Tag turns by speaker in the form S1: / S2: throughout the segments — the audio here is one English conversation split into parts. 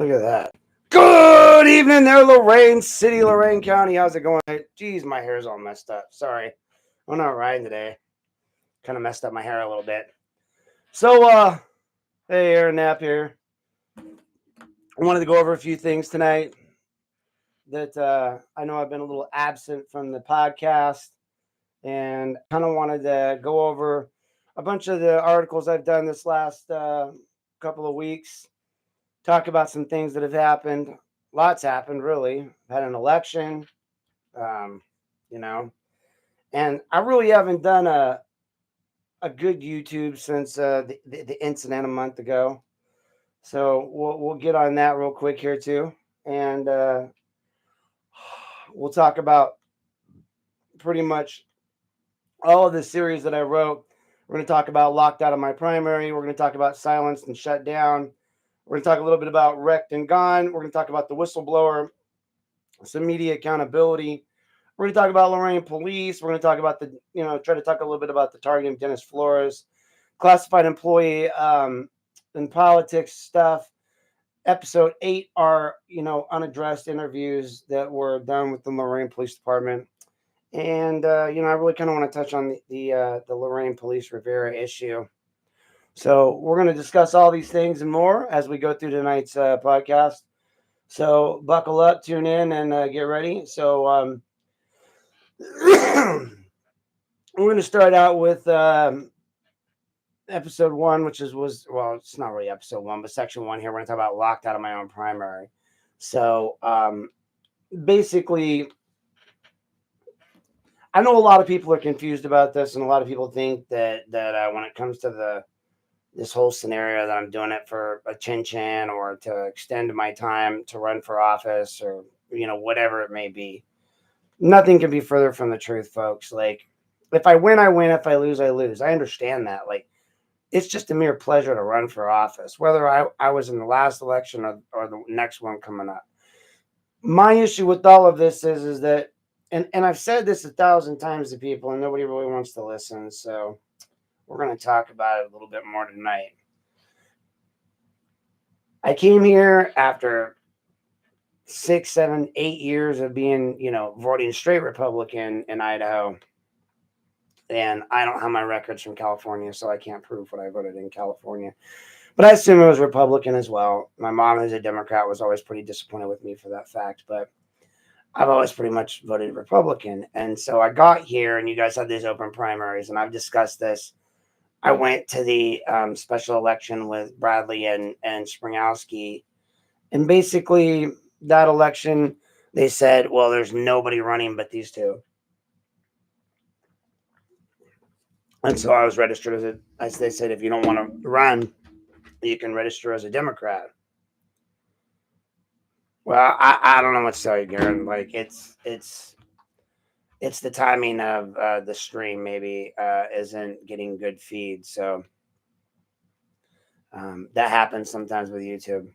S1: Look at that. Good evening there, Lorain City, Lorain County. How's it going? Jeez, my hair's all messed up. Sorry. I'm not riding today. Kind of messed up my hair a little bit. So, hey, Aaron Knapp here. I wanted to go over a few things tonight that I know I've been a little absent from the podcast, and kind of wanted to go over a bunch of the articles I've done this last couple of weeks, talk about some things that have happened. Lots happened, really. Had an election, um, you know, and I really haven't done a good YouTube since the incident a month ago. So we'll get on that real quick here too, and we'll talk about pretty much all of the series that I wrote. We're going to talk about locked out of my primary. We're going to talk about silenced and shut down. We're going to talk a little bit about wrecked and gone. We're going to talk about the whistleblower, some media accountability. We're going to talk about Lorain Police. We're going to talk about try to talk a little bit about the targeting of Dennis Flores, classified employee and politics stuff. Episode 8 are, unaddressed interviews that were done with the Lorain Police Department. And, I really kind of want to touch on the Lorain Police Rivera issue. So we're going to discuss all these things and more as we go through tonight's podcast. So buckle up, tune in, and get ready. So we're going to start out with episode 1, which it's not really episode 1, but section 1 here. We're going to talk about locked out of my own primary. So basically, I know a lot of people are confused about this, and a lot of people think that when it comes to this whole scenario that I'm doing it for a chin or to extend my time to run for office or, whatever it may be. Nothing can be further from the truth, folks. Like, if I win, I win. If I lose, I lose. I understand that. Like, it's just a mere pleasure to run for office, whether I was in the last election or the next one coming up. My issue with all of this is that, and I've said this 1,000 times to people, and nobody really wants to listen, so we're going to talk about it a little bit more tonight. I came here after 6, 7, 8 years of being, voting straight Republican in Idaho. And I don't have my records from California, so I can't prove what I voted in California. But I assume it was Republican as well. My mom, who's a Democrat, was always pretty disappointed with me for that fact. But I've always pretty much voted Republican. And so I got here, and you guys had these open primaries, and I've discussed this. I went to the special election with Bradley and Springowski. And basically, that election, they said, well, there's nobody running but these two. And so I was registered as they said, if you don't want to run, you can register as a Democrat. Well, I don't know what to tell you, Garen. Like, it's the timing of the stream maybe isn't getting good feed. So that happens sometimes with YouTube.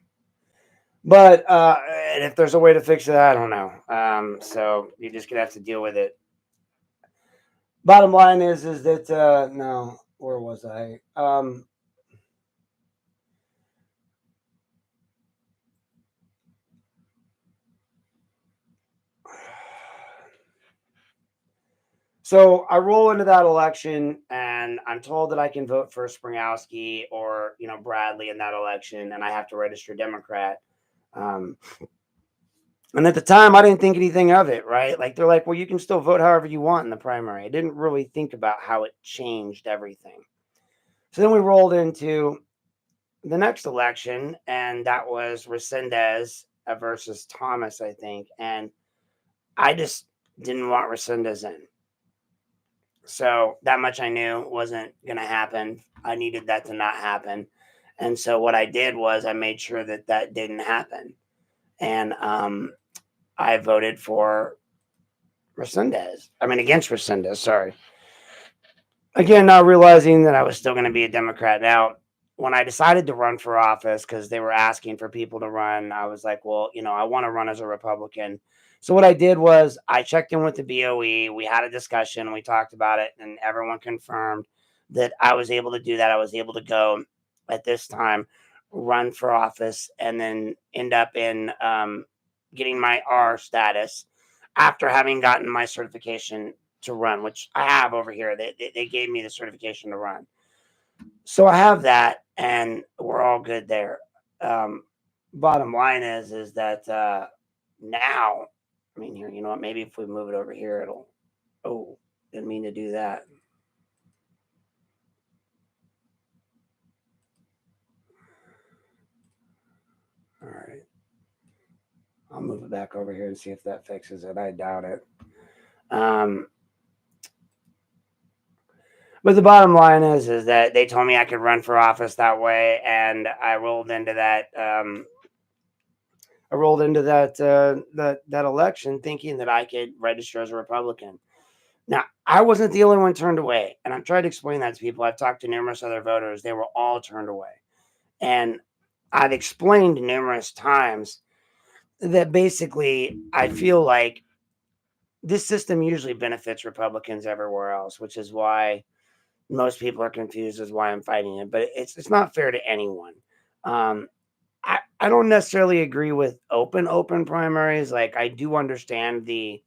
S1: But and if there's a way to fix it, I don't know. So you're just going to have to deal with it. Bottom line is that, no, where was I? So I roll into that election, and I'm told that I can vote for Springowski or, Bradley in that election, and I have to register Democrat. And at the time, I didn't think anything of it, right? Like, they're like, well, you can still vote however you want in the primary. I didn't really think about how it changed everything. So then we rolled into the next election, and that was Resendez versus Thomas, I think. And I just didn't want Resendez in. So that much I knew wasn't going to happen. I needed that to not happen. And so what I did was I made sure that didn't happen. And I voted for against Resendez, sorry. Again, not realizing that I was still going to be a Democrat. Now, when I decided to run for office, because they were asking for people to run, I was like, well, I want to run as a Republican. So what I did was I checked in with the BOE. We had a discussion. We talked about it, and everyone confirmed that I was able to do that. I was able to go at this time run for office and then end up in getting my R status after having gotten my certification to run, which I have over here. They gave me the certification to run. So I have that, and we're all good there. Um, Bottom line is that now, I mean, here, you know what? Maybe if we move it over here, it'll. Oh, didn't mean to do that. All right. I'll move it back over here and see if that fixes it. I doubt it. Um, but the bottom line is that they told me I could run for office that way, and I rolled into that. I rolled into that election thinking that I could register as a Republican. Now, I wasn't the only one turned away, and I've tried to explain that to people. I've talked to numerous other voters; they were all turned away, and I've explained numerous times that basically I feel like this system usually benefits Republicans everywhere else, which is why most people are confused as why I'm fighting it. But it's not fair to anyone. Um, I don't necessarily agree with open primaries. Like I do understand the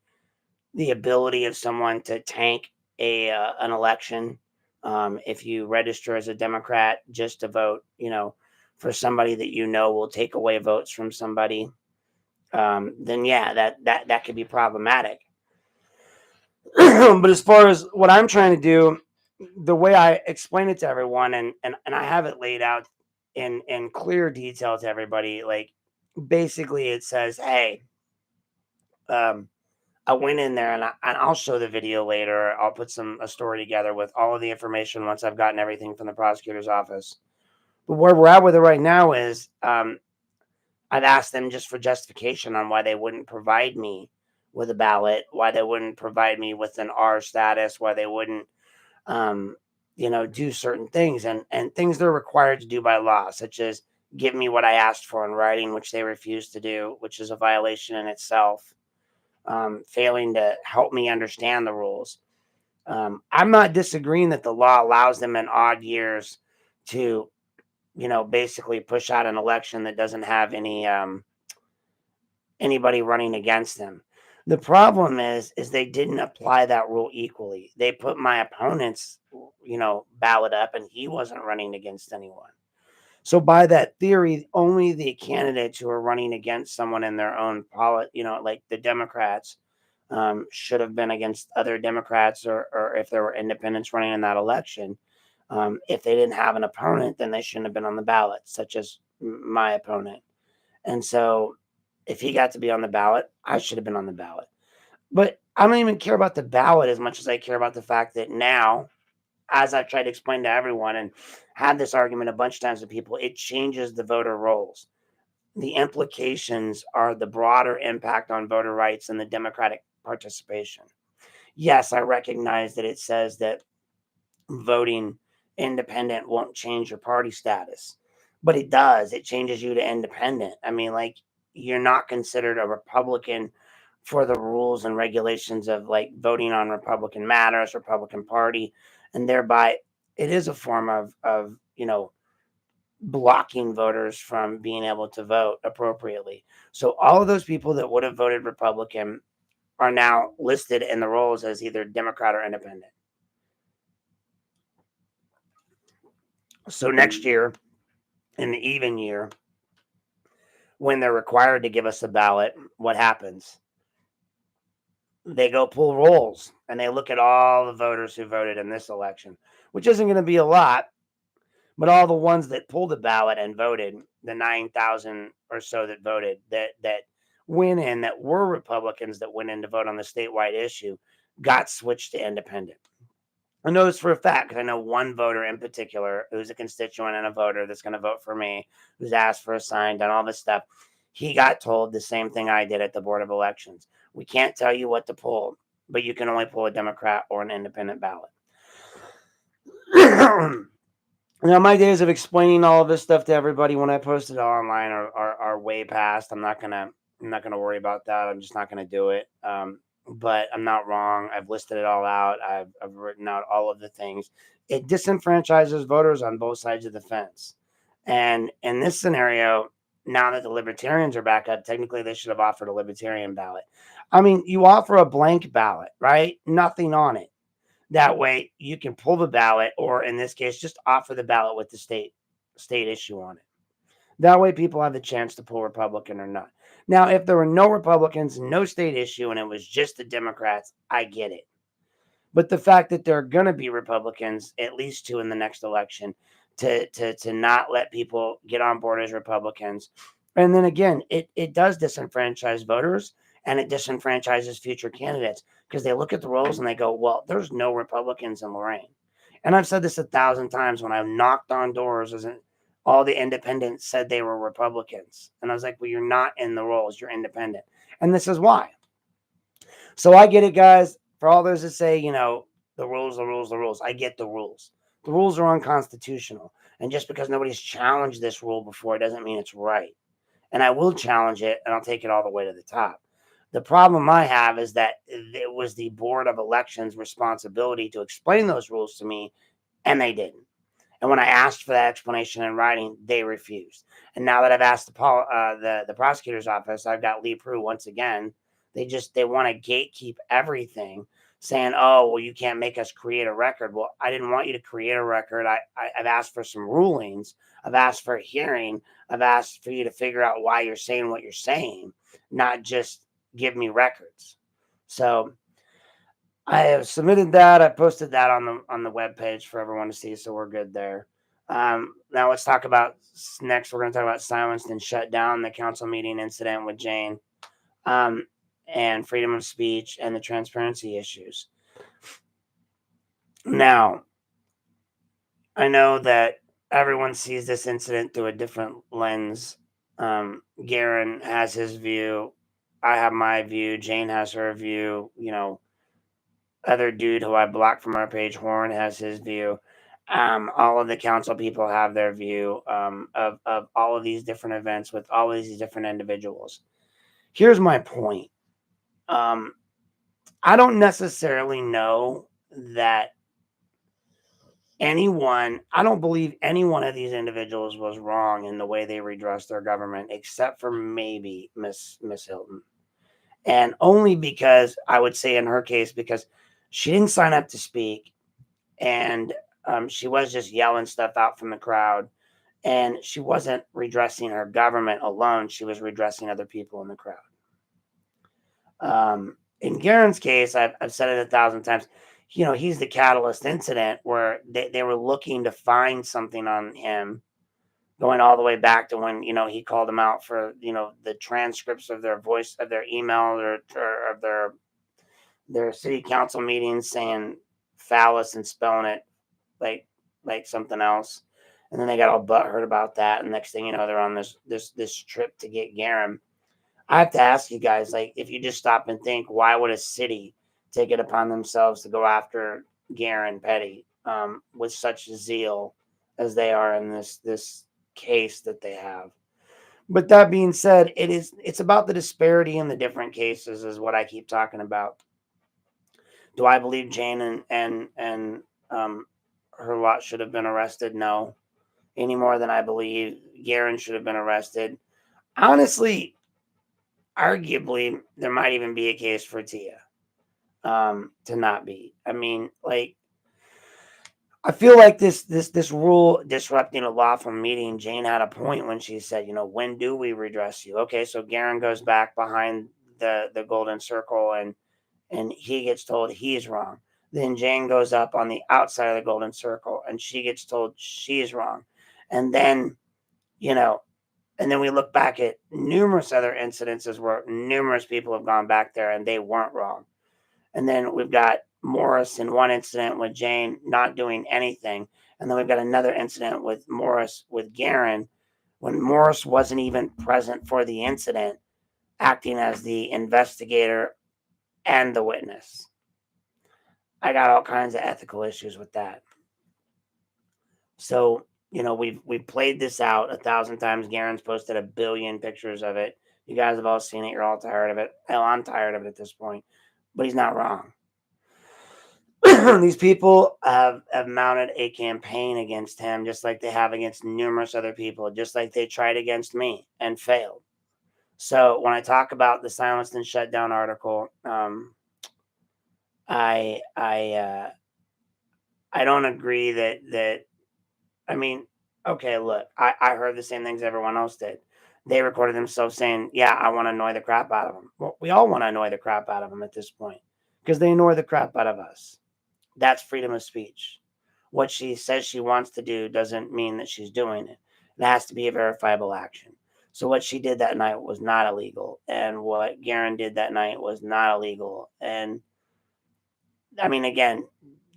S1: ability of someone to tank a an election if you register as a Democrat just to vote, for somebody that will take away votes from somebody. Then yeah, that could be problematic. But as far as what I'm trying to do, the way I explain it to everyone, and I have it laid out in clear detail to everybody, like basically it says, hey, um, I went in there and I'll show the video later. I'll put a story together with all of the information once I've gotten everything from the prosecutor's office. But where we're at with it right now is I've asked them just for justification on why they wouldn't provide me with a ballot, why they wouldn't provide me with an R status, why they wouldn't, um, do certain things and things they're required to do by law, such as give me what I asked for in writing, which they refused to do, which is a violation in itself. Failing to help me understand the rules. I'm not disagreeing that the law allows them in odd years to, basically push out an election that doesn't have anybody running against them. The problem is they didn't apply that rule equally. They put my opponent's, ballot up, and he wasn't running against anyone. So by that theory, only the candidates who are running against someone in their own like the Democrats, should have been against other Democrats, or if there were independents running in that election. If they didn't have an opponent, then they shouldn't have been on the ballot, such as my opponent. And so if he got to be on the ballot, I should have been on the ballot. But I don't even care about the ballot as much as I care about the fact that now, as I've tried to explain to everyone and had this argument a bunch of times with people, it changes the voter rolls. The implications are the broader impact on voter rights and the democratic participation. Yes, I recognize that it says that voting independent won't change your party status, but it does. It changes you to independent. I mean, like, you're not considered a Republican for the rules and regulations of like voting on Republican matters, Republican Party, and thereby it is a form of blocking voters from being able to vote appropriately. So all of those people that would have voted Republican are now listed in the rolls as either Democrat or independent. So next year, in the even year, when they're required to give us a ballot, what happens? They go pull rolls and they look at all the voters who voted in this election, which isn't going to be a lot, but all the ones that pulled the ballot and voted, the 9,000 or so that voted, that went in, that were Republicans that went in to vote on the statewide issue, got switched to independent. I know this for a fact because I know one voter in particular who's a constituent and a voter that's going to vote for me, who's asked for a sign, done all this stuff. He got told the same thing I did at the Board of Elections. We can't tell you what to pull, but you can only pull a Democrat or an independent ballot. Now, my days of explaining all of this stuff to everybody when I post it online are way past. I'm not gonna worry about that. I'm just not gonna do it. But I'm not wrong. I've listed it all out. I've written out all of the things. It disenfranchises voters on both sides of the fence, And in this scenario, now that the libertarians are back up, technically they should have offered a libertarian ballot. I mean, you offer a blank ballot, right? Nothing on it. That way you can pull the ballot, or in this case, just offer the ballot with the state issue on it. That way people have the chance to pull Republican or not. Now, if there were no Republicans, no state issue, and it was just the Democrats, I get it. But the fact that there are going to be Republicans, at least two in the next election, to not let people get on board as Republicans. And then again, it does disenfranchise voters, and it disenfranchises future candidates because they look at the rolls and they go, well, there's no Republicans in Lorain. And I've said this 1,000 times when I've knocked on doors, isn't all the independents said they were Republicans. And I was like, well, you're not in the rolls, you're independent. And this is why. So I get it, guys. For all those that say, the rules, the rules, the rules. I get the rules. The rules are unconstitutional. And just because nobody's challenged this rule before doesn't mean it's right. And I will challenge it, and I'll take it all the way to the top. The problem I have is that it was the Board of Elections' responsibility to explain those rules to me, and they didn't. And when I asked for that explanation in writing, they refused. And now that I've asked the prosecutor's office, I've got Lee Prue once again. They want to gatekeep everything, saying, "Oh, well, you can't make us create a record." Well, I didn't want you to create a record. I've asked for some rulings. I've asked for a hearing. I've asked for you to figure out why you're saying what you're saying, not just give me records. So I have submitted that. I posted that on the webpage for everyone to see, so we're good there. Now let's talk about next. We're going to talk about silenced and shut down, the council meeting incident with Jane, and freedom of speech and the transparency issues. Now, I know that everyone sees this incident through a different lens. Garen has his view. I have my view. Jane has her view. Other dude who I blocked from our page, Horn, has his view. All of the council people have their view of all of these different events with all of these different individuals. Here's my point. I don't necessarily know that I don't believe any one of these individuals was wrong in the way they redressed their government, except for maybe Miss Hilton. And only because I would say in her case, because she didn't sign up to speak, and she was just yelling stuff out from the crowd, and she wasn't redressing her government alone. She was redressing other people in the crowd. In Garen's case, I've said it 1,000 times. He's the catalyst incident where they were looking to find something on him, going all the way back to when he called them out for the transcripts of their voice, of their email, or of their city council meetings, saying phallus and spelling it like something else. And then they got all butthurt about that, and next thing you know, they're on this trip to get Garen. I have to ask you guys, if you just stop and think, why would a city take it upon themselves to go after Garen Petty with such zeal as they are in this case that they have? But that being said, it's about the disparity in the different cases, is what I keep talking about. Do I believe Jane and her lot should have been arrested? No. Any more than I believe Garen should have been arrested. Honestly, arguably, there might even be a case for Tia to not be. I mean, I feel like this rule disrupting a lawful meeting. Jane had a point when she said, when do we redress you? Okay, so Garen goes back behind the golden circle, and he gets told he's wrong. Then Jane goes up on the outside of the golden circle, and she gets told she's wrong. And then, and then we look back at numerous other incidences where numerous people have gone back there and they weren't wrong. And then we've got Morris in one incident with Jane not doing anything. And then we've got another incident with Morris with Garen when Morris wasn't even present for the incident, acting as the investigator and the witness. I got all kinds of ethical issues with that. So, we've played this out 1,000 times. Garen's posted 1 billion pictures of it. You guys have all seen it. You're all tired of it. Hell, I'm tired of it at this point. But he's not wrong. these people have mounted a campaign against him, just like they have against numerous other people, just like they tried against me and failed. So when I talk about the silenced and shut down article, I I uh, I don't agree that I mean, okay, look, I heard the same things everyone else did. They recorded themselves saying, "Yeah, I want to annoy the crap out of them." Well, we all want to annoy the crap out of them at this point because they annoy the crap out of us. That's freedom of speech. What she says she wants to do doesn't mean that she's doing it. It has to be a verifiable action. So what she did that night was not illegal, and what Garen did that night was not illegal. And I mean, again,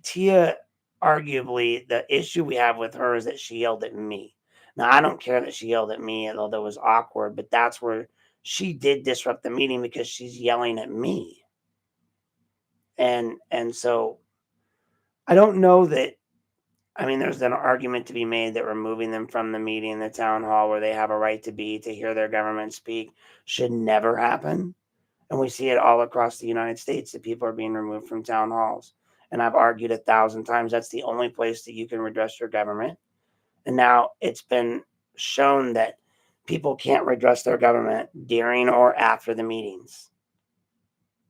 S1: Tia, arguably, the issue we have with her is that she yelled at me. Now, I don't care that she yelled at me, although it was awkward, but that's where she did disrupt the meeting because she's yelling at me. And so I don't know that. I mean, there's an argument to be made that removing them from the meeting, the town hall where they have a right to be, to hear their government speak, should never happen. And we see it all across the United States that people are being removed from town halls. And I've argued 1,000 times that's the only place that you can redress your government. And now it's been shown that people can't redress their government during or after the meetings.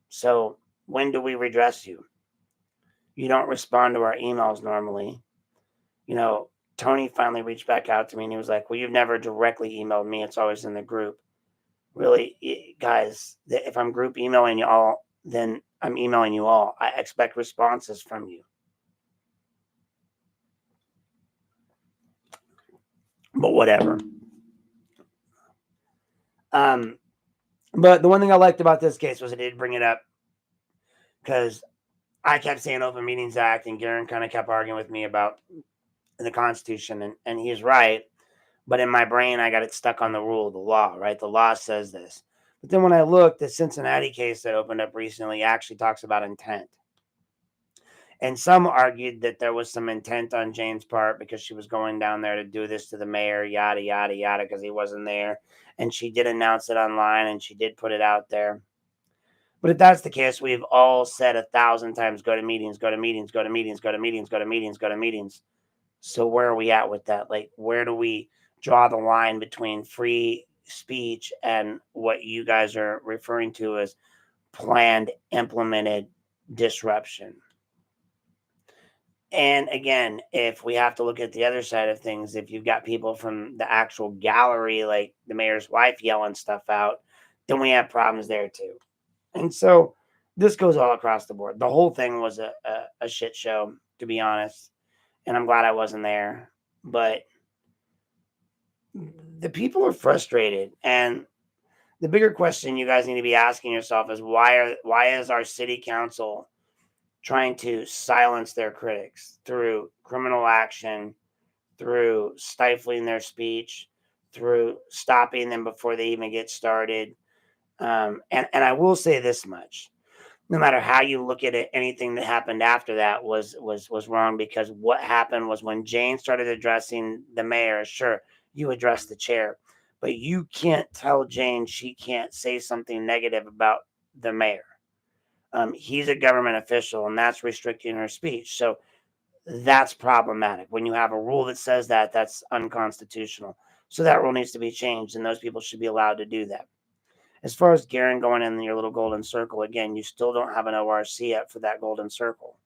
S1: So when do we redress you? You don't respond to our emails normally. You know, Tony finally reached back out to me and he was like, "Well, you've never directly emailed me. It's always in the group." Really, guys, if I'm group emailing you all, then I'm emailing you all. I expect responses from you. But whatever. Um, but the one thing I liked about this case was it did bring it up because I kept saying Open Meetings Act, and Garen kind of kept arguing with me about the Constitution, and he's right. But in my brain, I got it stuck on the rule of the law, right? The law says this. But then when I looked, the Cincinnati case that opened up recently actually talks about intent. And some argued that there was some intent on Jane's part because she was going down there to do this to the mayor, yada, yada, yada, because he wasn't there. And she did announce it online and she did put it out there. But if that's the case, we've all said 1,000 times, go to meetings, go to meetings, go to meetings, go to meetings, go to meetings, go to meetings. So where are we at with that? Like, where do we draw the line between free speech and what you guys are referring to as planned, implemented disruption? And again, if we have to look at the other side of things, if you've got people from the actual gallery, like the mayor's wife yelling stuff out, then we have problems there too. And so this goes all across the board. The whole thing was a shit show, to be honest. And I'm glad I wasn't there. But the people are frustrated. And the bigger question you guys need to be asking yourself is why is our city council trying to silence their critics through criminal action, through stifling their speech, through stopping them before they even get started? And I will say this much: no matter how you look at it, anything that happened after that was wrong, because what happened was when Jane started addressing the mayor, sure, you address the chair, but you can't tell Jane she can't say something negative about the mayor. He's a government official, and that's restricting her speech. So that's problematic. When you have a rule that says that, that's unconstitutional. So that rule needs to be changed, and those people should be allowed to do that. As far as Garen going in your little golden circle, again, you still don't have an ORC yet for that golden circle.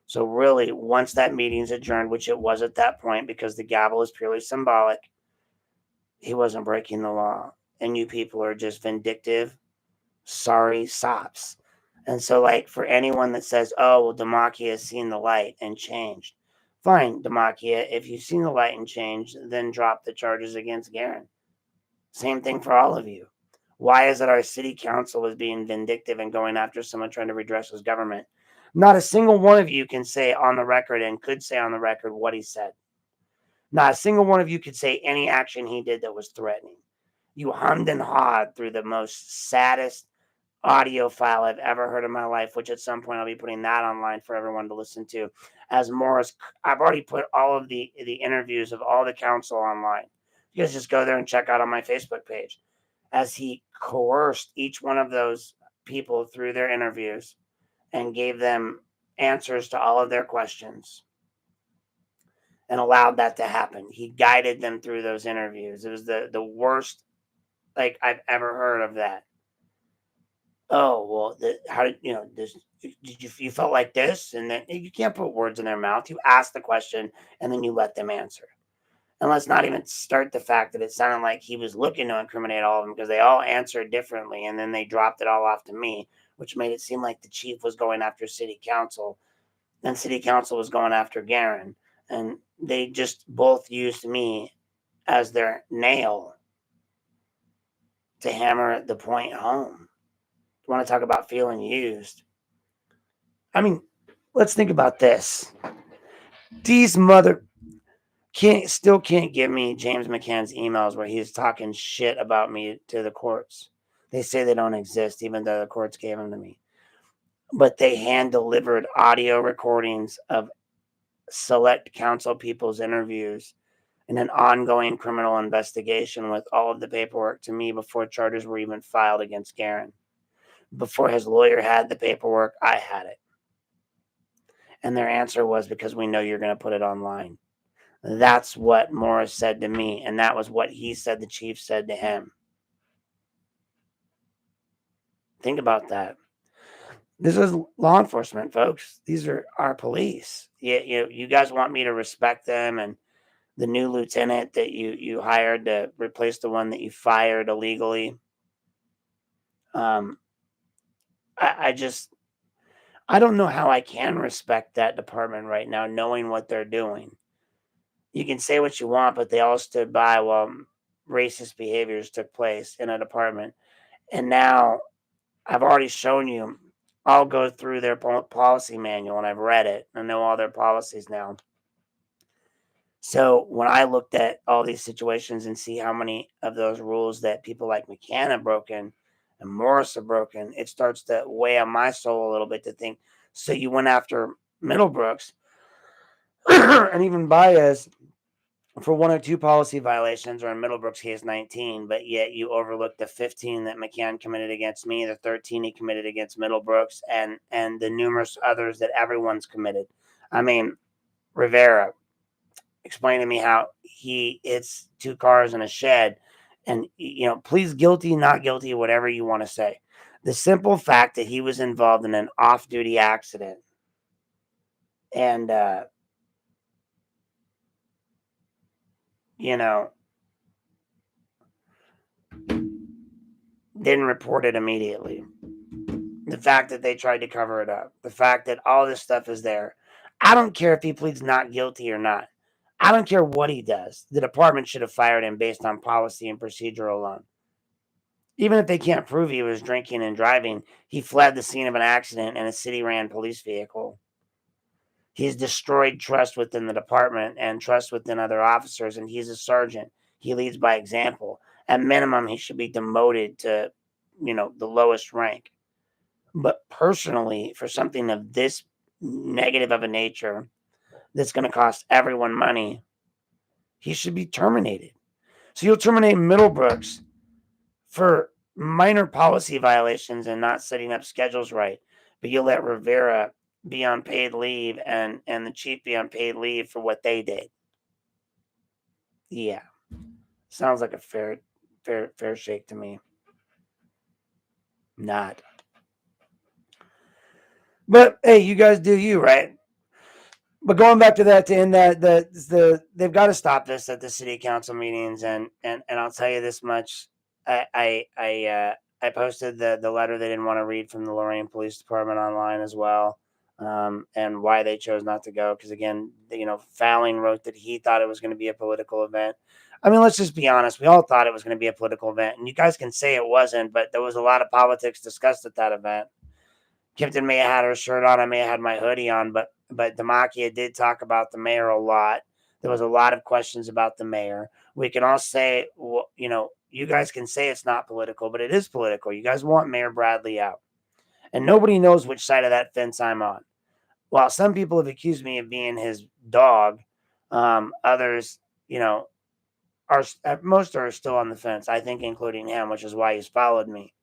S1: So really, once that meeting's adjourned, which it was at that point, because the gavel is purely symbolic, he wasn't breaking the law. And you people are just vindictive, sorry sops. And so, like, for anyone that says, "Oh, well, Demakia has seen the light and changed," fine, Demakia, if you've seen the light and changed, then drop the charges against Garen. Same thing for all of you. Why is it our city council is being vindictive and going after someone trying to redress his government? Not a single one of you can say on the record, and could say on the record, what he said. Not a single one of you could say any action he did that was threatening. You hummed and hawed through the most saddest audio file I've ever heard in my life, which at some point I'll be putting that online for everyone to listen to. As Morris, I've already put all of the interviews of all the council online. You guys just go there and check out on my Facebook page, as he coerced each one of those people through their interviews and gave them answers to all of their questions and allowed that to happen. He guided them through those interviews. It was the worst like I've ever heard of that. Oh well, how did this? Did you felt like this, and then you can't put words in their mouth. You ask the question, and then you let them answer. And let's not even start the fact that it sounded like he was looking to incriminate all of them because they all answered differently, and then they dropped it all off to me, which made it seem like the chief was going after city council, and city council was going after Garen, and they just both used me as their nail to hammer the point home. You want to talk about feeling used? I mean, let's think about this. These mother can't give me James McCann's emails where he's talking shit about me to the courts. They say they don't exist, even though the courts gave them to me. But they hand delivered audio recordings of select council people's interviews in an ongoing criminal investigation with all of the paperwork to me before charges were even filed against Garen. Before his lawyer had the paperwork, I had it. And their answer was, because we know you're going to put it online. That's what Morris said to me, and that was what he said the chief said to him. Think about that. This is law enforcement, folks. These are our police. You guys want me to respect them, and the new lieutenant that you hired to replace the one that you fired illegally. I don't know how I can respect that department right now, knowing what they're doing. You can say what you want, but they all stood by while racist behaviors took place in a department. And now I've already shown you, I'll go through their policy manual, and I've read it. I know all their policies now. So when I looked at all these situations and see how many of those rules that people like McCann have broken and Morris have broken, it starts to weigh on my soul a little bit to think, so you went after Middlebrooks and even Baez for one or two policy violations, or in Middlebrooks' case, 19, but yet you overlooked the 15 that McCann committed against me, the 13 he committed against Middlebrooks, and the numerous others that everyone's committed. I mean, Rivera explained to me how he hits two cars in a shed, and please guilty, not guilty, whatever you want to say. The simple fact that he was involved in an off-duty accident and didn't report it immediately. The fact that they tried to cover it up. The fact that all this stuff is there. I don't care if he pleads not guilty or not. I don't care what he does. The department should have fired him based on policy and procedure alone. Even if they can't prove he was drinking and driving, he fled the scene of an accident in a city-ran police vehicle. He's destroyed trust within the department and trust within other officers, and he's a sergeant. He leads by example. At minimum, he should be demoted to, the lowest rank. But personally, for something of this negative of a nature that's going to cost everyone money, he should be terminated. So you'll terminate Middlebrooks for minor policy violations and not setting up schedules right, but you'll let Rivera be on paid leave and the chief be on paid leave for what they did. Yeah, sounds like a fair shake to me. Not. But hey, you guys do you, right? But going back to that, to end that, they've got to stop this at the city council meetings, and I'll tell you this much: I posted the letter they didn't want to read from the Lorain Police Department online as well, and why they chose not to go. Because again, Fowling wrote that he thought it was going to be a political event. I mean, let's just be honest. We all thought it was going to be a political event, and you guys can say it wasn't, but there was a lot of politics discussed at that event. Kipton may have had her shirt on. I may have had my hoodie on, but Demakia did talk about the mayor a lot. There was a lot of questions about the mayor. We can all say, well, you guys can say it's not political, but it is political. You guys want Mayor Bradley out. And nobody knows which side of that fence I'm on. While some people have accused me of being his dog, others, most are still on the fence, I think, including him, which is why he's followed me.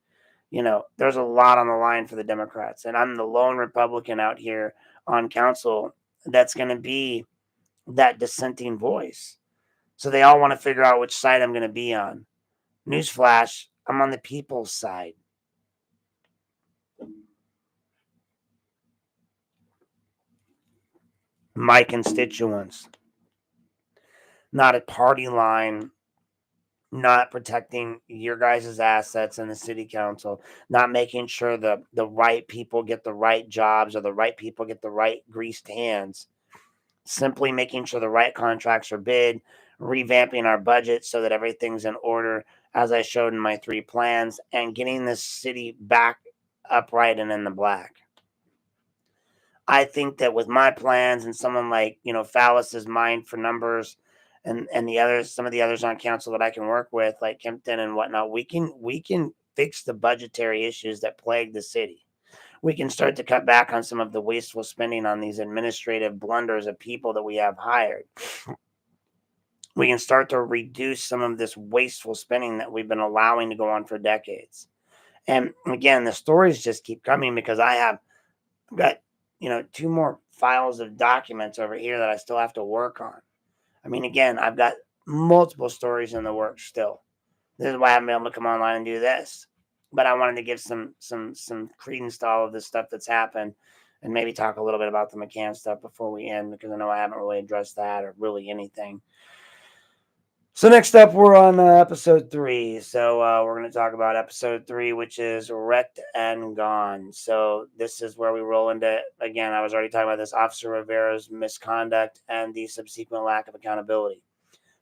S1: There's a lot on the line for the Democrats, and I'm the lone Republican out here on council that's going to be that dissenting voice. So they all want to figure out which side I'm going to be on. Newsflash, I'm on the people's side. My constituents, not a party line, not protecting your guys' assets in the city council, not making sure the right people get the right jobs or the right people get the right greased hands. Simply making sure the right contracts are bid, revamping our budget so that everything's in order, as I showed in my 3 plans, and getting this city back upright and in the black. I think that with my plans and someone like, Fallis's mind for numbers and the others, some of the others on council that I can work with, like Kempton and whatnot, we can fix the budgetary issues that plague the city. We can start to cut back on some of the wasteful spending on these administrative blunders of people that we have hired. We can start to reduce some of this wasteful spending that we've been allowing to go on for decades. And again, the stories just keep coming because I've got, 2 more files of documents over here that I still have to work on. I mean, again, I've got multiple stories in the works still. This is why I haven't been able to come online and do this. But I wanted to give some credence to all of this stuff that's happened and maybe talk a little bit about the McCann stuff before we end, because I know I haven't really addressed that or really anything. So next up, we're on episode 3. So we're going to talk about episode 3, which is Wrecked and Gone. So this is where we roll into, again, I was already talking about this, Officer Rivera's misconduct and the subsequent lack of accountability.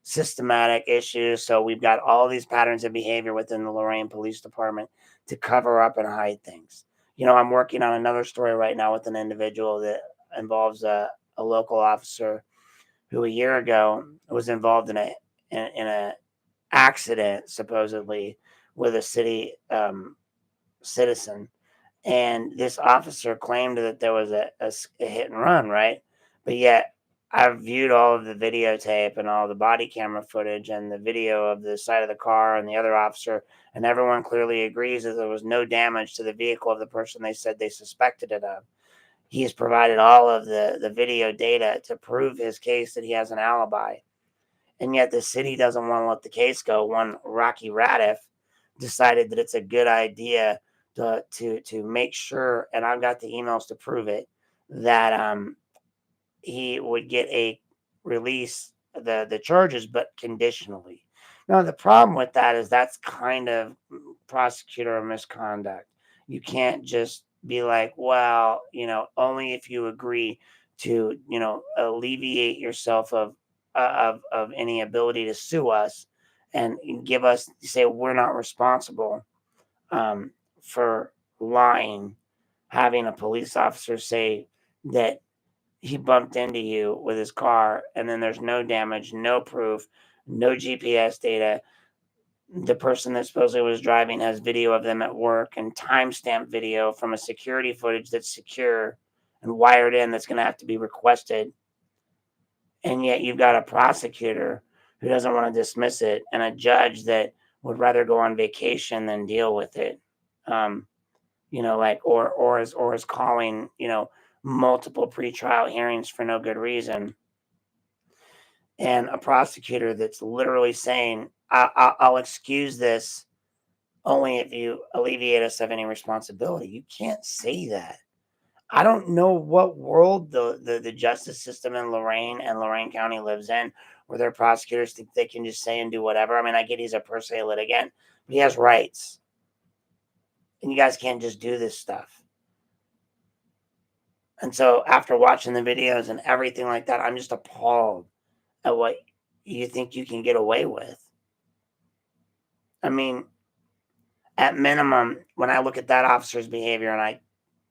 S1: Systematic issues. So we've got all these patterns of behavior within the Lorain Police Department to cover up and hide things. I'm working on another story right now with an individual that involves a local officer who a year ago was involved in a accident, supposedly, with a city citizen. And this officer claimed that there was a hit and run, right? But yet I've viewed all of the videotape and all the body camera footage and the video of the side of the car and the other officer, and everyone clearly agrees that there was no damage to the vehicle of the person they said they suspected it of. He has provided all of the video data to prove his case that he has an alibi. And yet the city doesn't want to let the case go. One Rocky Radiff decided that it's a good idea to make sure, and I've got the emails to prove it, that he would get a release the charges, but conditionally. Now the problem with that is that's kind of prosecutor misconduct. You can't just be like, well, only if you agree to, alleviate yourself of any ability to sue us and give us, say we're not responsible for lying, having a police officer say that he bumped into you with his car and then there's no damage, no proof, no GPS data. The person that supposedly was driving has video of them at work and timestamp video from a security footage that's secure and wired in that's going to have to be requested. And yet you've got a prosecutor who doesn't want to dismiss it and a judge that would rather go on vacation than deal with it. Or is calling, multiple pretrial hearings for no good reason. And a prosecutor that's literally saying, I'll excuse this only if you alleviate us of any responsibility. You can't say that. I don't know what world the justice system in Lorain and Lorain County lives in, where their prosecutors think they can just say and do whatever. I mean, I get he's a per se litigant, but he has rights. And you guys can't just do this stuff. And so after watching the videos and everything like that, I'm just appalled at what you think you can get away with. I mean, at minimum, when I look at that officer's behavior and I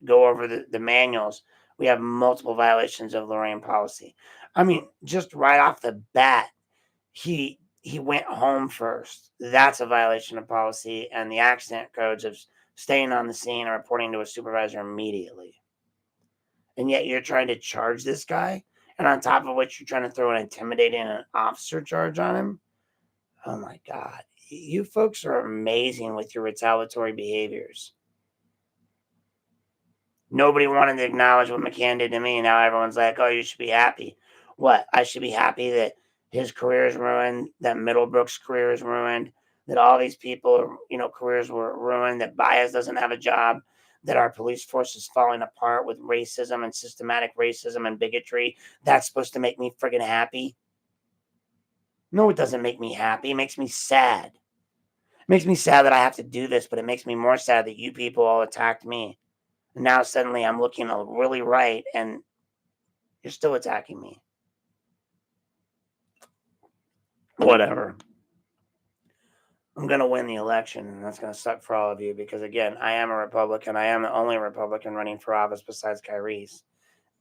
S1: go over the manuals, we have multiple violations of Lorain policy. I mean, just right off the bat, he went home first. That's a violation of policy and the accident codes of staying on the scene and reporting to a supervisor immediately. And yet you're trying to charge this guy, and on top of which you're trying to throw an intimidating an officer charge on him. Oh my God. You folks are amazing with your retaliatory behaviors. Nobody wanted to acknowledge what McCann did to me. Now everyone's like, oh, you should be happy. What? I should be happy that his career is ruined, that Middlebrook's career is ruined, that all these people, careers were ruined, that Baez doesn't have a job, that our police force is falling apart with racism and systematic racism and bigotry. That's supposed to make me friggin' happy? No, it doesn't make me happy. It makes me sad. It makes me sad that I have to do this, but it makes me more sad that you people all attacked me. And now suddenly I'm looking really right and you're still attacking me. Whatever. I'm going to win the election, and that's going to suck for all of you because, again, I am a Republican. I am the only Republican running for office besides Kyriece.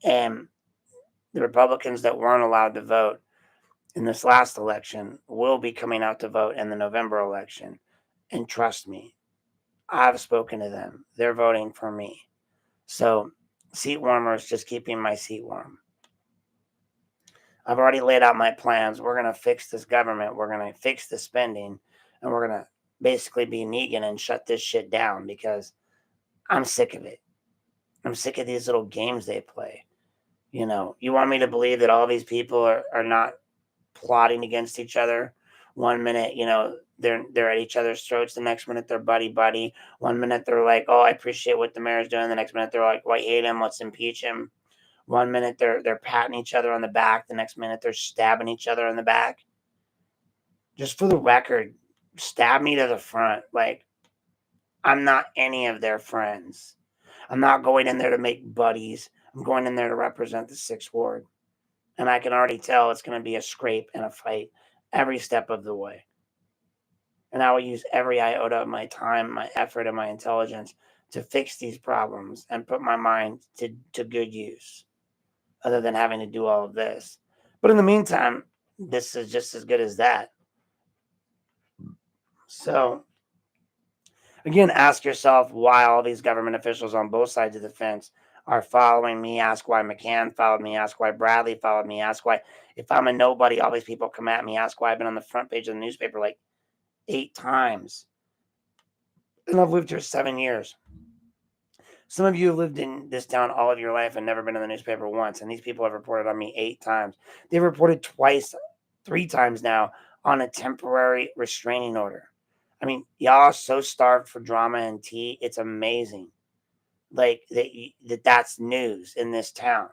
S1: And the Republicans that weren't allowed to vote in this last election will be coming out to vote in the November election. And trust me, I've spoken to them. They're voting for me. So, seat warmer is just keeping my seat warm. I've already laid out my plans. We're going to fix this government. We're going to fix the spending. And we're going to basically be Negan and shut this shit down because I'm sick of it. I'm sick of these little games they play. You want me to believe that all these people are not plotting against each other? One minute, they're at each other's throats. The next minute, they're buddy. One minute, they're like, oh, I appreciate what the mayor's doing. The next minute, they're like, well, I hate him. Let's impeach him. One minute they're patting each other on the back. The next minute they're stabbing each other in the back. Just for the record, stab me to the front. Like, I'm not any of their friends. I'm not going in there to make buddies. I'm going in there to represent the 6th Ward. And I can already tell it's going to be a scrape and a fight every step of the way. And I will use every iota of my time, my effort, and my intelligence to fix these problems and put my mind to good use, other than having to do all of this. But in the meantime, this is just as good as that. So, again, ask yourself why all these government officials on both sides of the fence are following me. Ask why McCann followed me. Ask why Bradley followed me. Ask why, if I'm a nobody, all these people come at me. Ask why I've been on the front page of the newspaper like 8 times. And I've lived here 7 years. Some of you have lived in this town all of your life and never been in the newspaper once. And these people have reported on me 8 times. They've reported twice, 3 times now on a temporary restraining order. I mean, y'all are so starved for drama and tea. It's amazing. Like that's news in this town.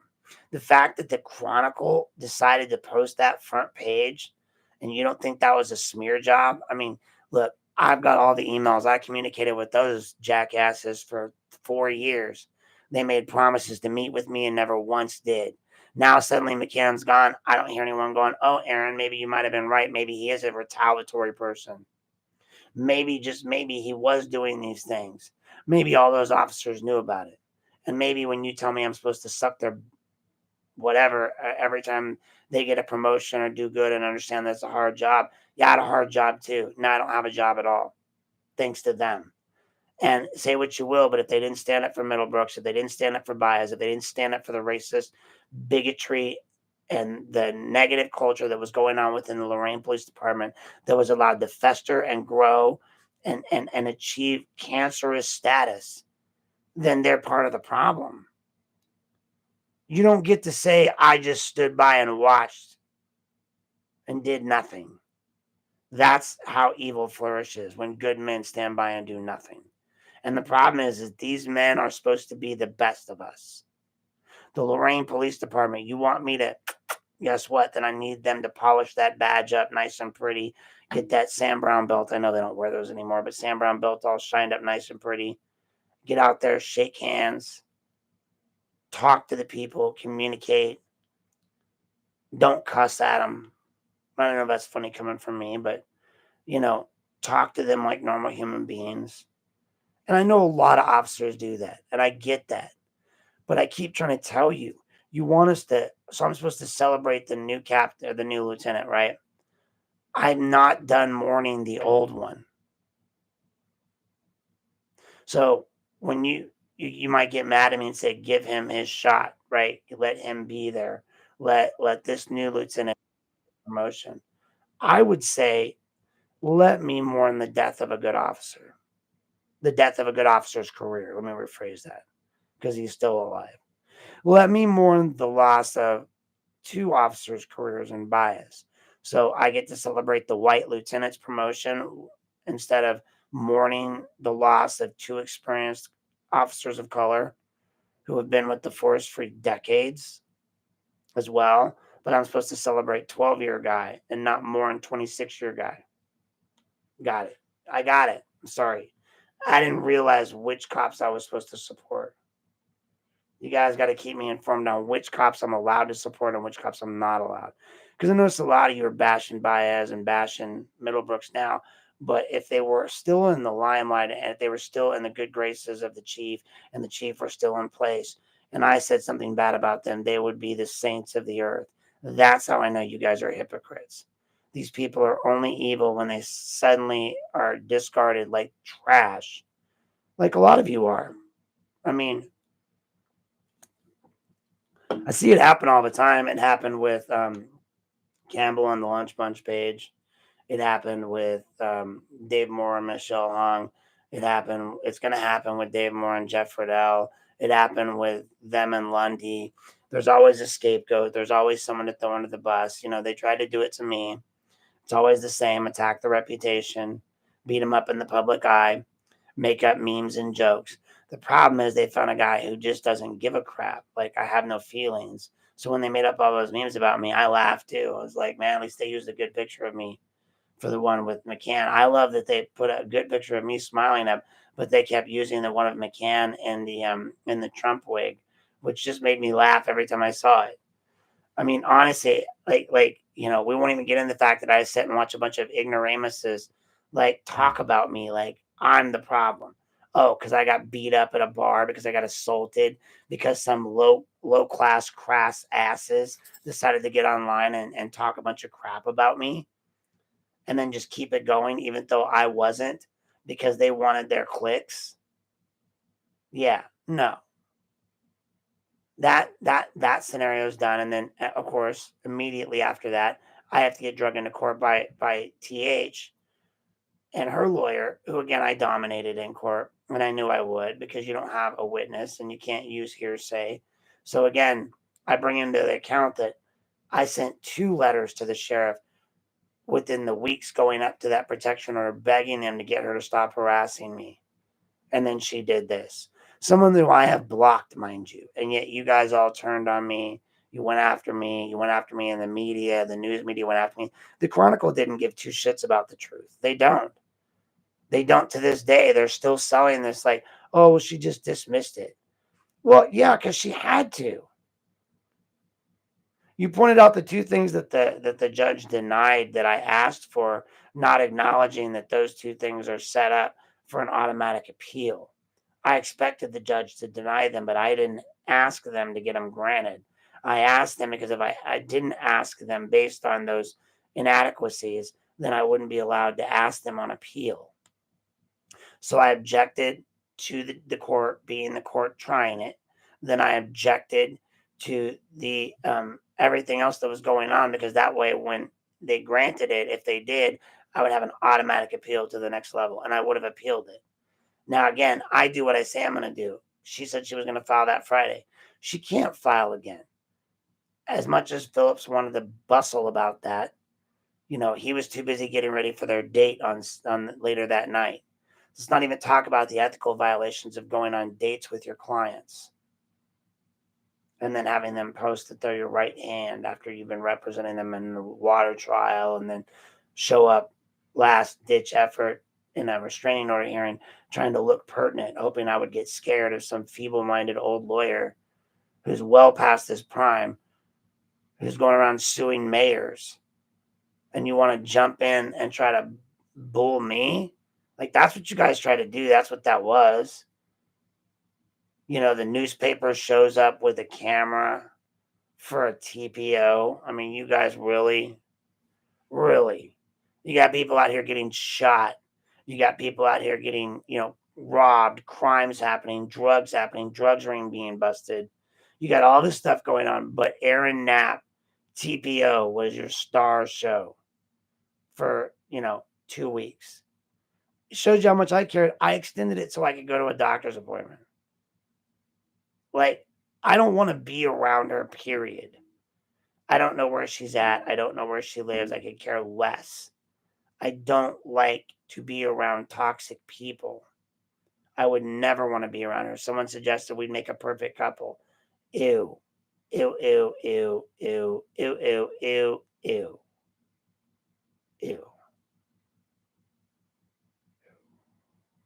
S1: The fact that the Chronicle decided to post that front page and you don't think that was a smear job? I mean, look, I've got all the emails. I communicated with those jackasses for 4 years. They made promises to meet with me and never once did. Now suddenly McCann's gone. I don't hear anyone going, oh, Aaron, maybe you might have been right. Maybe he is a retaliatory person. Maybe, just maybe, he was doing these things. Maybe all those officers knew about it. And maybe when you tell me I'm supposed to suck their whatever every time they get a promotion or do good and understand that's a hard job. Yeah, I had a hard job too. Now I don't have a job at all, thanks to them. And say what you will, but if they didn't stand up for Middlebrooks, if they didn't stand up for Baez, if they didn't stand up for the racist bigotry and the negative culture that was going on within the Lorain Police Department that was allowed to fester and grow and achieve cancerous status, then they're part of the problem. You don't get to say, I just stood by and watched and did nothing. That's how evil flourishes, when good men stand by and do nothing. And the problem is these men are supposed to be the best of us. The Lorain Police Department, you want me to, guess what? Then I need them to polish that badge up nice and pretty. Get that Sam Brown belt. I know they don't wear those anymore, but Sam Brown belt all shined up nice and pretty. Get out there, shake hands, talk to the people, communicate. Don't cuss at them. I don't know if that's funny coming from me, but, talk to them like normal human beings. And I know a lot of officers do that, and I get that. But I keep trying to tell you, you want us to, so I'm supposed to celebrate the new captain or the new lieutenant, right? I'm not done mourning the old one. So when you might get mad at me and say, give him his shot, right? Let him be there. Let this new lieutenant promotion. I would say, let me mourn the death of a good officer. The death of a good officer's career. Let me rephrase that. because he's still alive. Let me mourn the loss of 2 officers' careers in bias. So I get to celebrate the white lieutenant's promotion instead of mourning the loss of 2 experienced officers of color who have been with the force for decades as well. But I'm supposed to celebrate 12-year guy and not mourn 26-year guy. Got it. I got it. I'm sorry. I didn't realize which cops I was supposed to support. You guys got to keep me informed on which cops I'm allowed to support and which cops I'm not allowed. Because I noticed a lot of you are bashing Baez and bashing Middlebrooks now. But if they were still in the limelight and if they were still in the good graces of the chief and the chief were still in place and I said something bad about them, they would be the saints of the earth. That's how I know you guys are hypocrites. These people are only evil when they suddenly are discarded like trash, like a lot of you are. I mean, I see it happen all the time. It happened with Campbell on the Lunch Bunch page. It happened with Dave Moore and Michelle Hong. It's going to happen with Dave Moore and Jeff Riddell. It happened with them and Lundy. There's always a scapegoat. There's always someone to throw under the bus. They tried to do it to me. It's always the same: attack the reputation, beat them up in the public eye, make up memes and jokes. The problem is they found a guy who just doesn't give a crap. Like, I have no feelings. So when they made up all those memes about me, I laughed too. I was like, man, at least they used a good picture of me for the one with McCann. I love that they put a good picture of me smiling up, but they kept using the one of McCann in the Trump wig, which just made me laugh every time I saw it. I mean, honestly, we won't even get into the fact that I sit and watch a bunch of ignoramuses talk about me like I'm the problem. Oh, because I got beat up at a bar, because I got assaulted, because some low class crass asses decided to get online and talk a bunch of crap about me and then just keep it going, even though I wasn't, because they wanted their clicks. Yeah, no. That scenario is done, and then of course immediately after that I have to get drugged into court by TH and her lawyer, who again I dominated in court, and I knew I would, because you don't have a witness and you can't use hearsay. So again, I bring into the account that I sent 2 letters to the sheriff within the weeks going up to that protection order, begging them to get her to stop harassing me. And then she did this. Someone who I have blocked, mind you. And yet you guys all turned on me. You went after me. You went after me in the media. The news media went after me. The Chronicle didn't give 2 shits about the truth. They don't. They don't to this day. They're still selling this like, oh, well, she just dismissed it. Well, yeah, because she had to. You pointed out the 2 things that the judge denied that I asked for, not acknowledging that those 2 things are set up for an automatic appeal. I expected the judge to deny them, but I didn't ask them to get them granted. I asked them because if I didn't ask them based on those inadequacies, then I wouldn't be allowed to ask them on appeal. So I objected to the court being the court trying it. Then I objected to the everything else that was going on, because that way when they granted it, if they did, I would have an automatic appeal to the next level, and I would have appealed it. Now, again, I do what I say I'm going to do. She said she was going to file that Friday. She can't file again. As much as Phillips wanted to bustle about that, he was too busy getting ready for their date on later that night. Let's not even talk about the ethical violations of going on dates with your clients and then having them post that they're your right hand after you've been representing them in the water trial, and then show up last ditch effort in a restraining order hearing trying to look pertinent, hoping I would get scared of some feeble-minded old lawyer who's well past his prime, who's going around suing mayors. And you want to jump in and try to bull me? Like, that's what you guys try to do. That's what that was. The newspaper shows up with a camera for a TPO. I mean, you guys really, really, you got people out here getting shot. You got people out here getting, robbed, crimes happening, drugs ring being busted. You got all this stuff going on, but Aaron Knapp, TPO, was your star show for, 2 weeks. It shows you how much I cared. I extended it so I could go to a doctor's appointment. Like, I don't want to be around her, period. I don't know where she's at. I don't know where she lives. I could care less. I don't like to be around toxic people. I would never want to be around her. Someone suggested we'd make a perfect couple. Ew. Ew, ew, ew, ew, ew, ew, ew, ew, ew.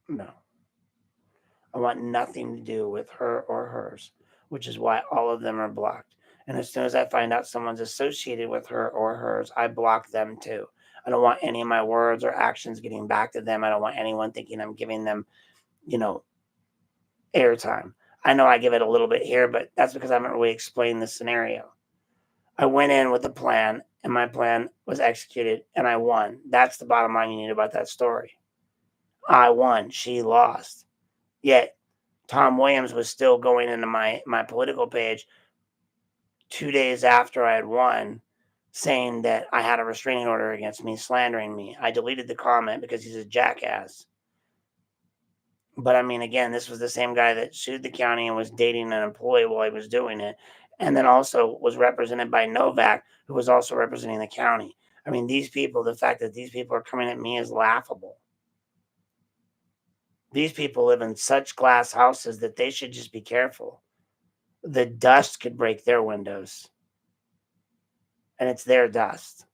S1: No. I want nothing to do with her or hers, which is why all of them are blocked. And as soon as I find out someone's associated with her or hers, I block them too. I don't want any of my words or actions getting back to them. I don't want anyone thinking I'm giving them, you know, airtime. I know I give it a little bit here, but that's because I haven't really explained the scenario. I went in with a plan, and my plan was executed, and I won. That's the bottom line you need about that story. I won. She lost. Yet Tom Williams was still going into my political page 2 days after I had won, saying that I had a restraining order against me, slandering me. I deleted the comment because he's a jackass. But I mean, again, this was the same guy that sued the county and was dating an employee while he was doing it, and then also was represented by Novak, who was also representing the county. I mean, these people, the fact that these people are coming at me is laughable. These people live in such glass houses that they should just be careful. The dust could break their windows, and it's their dust.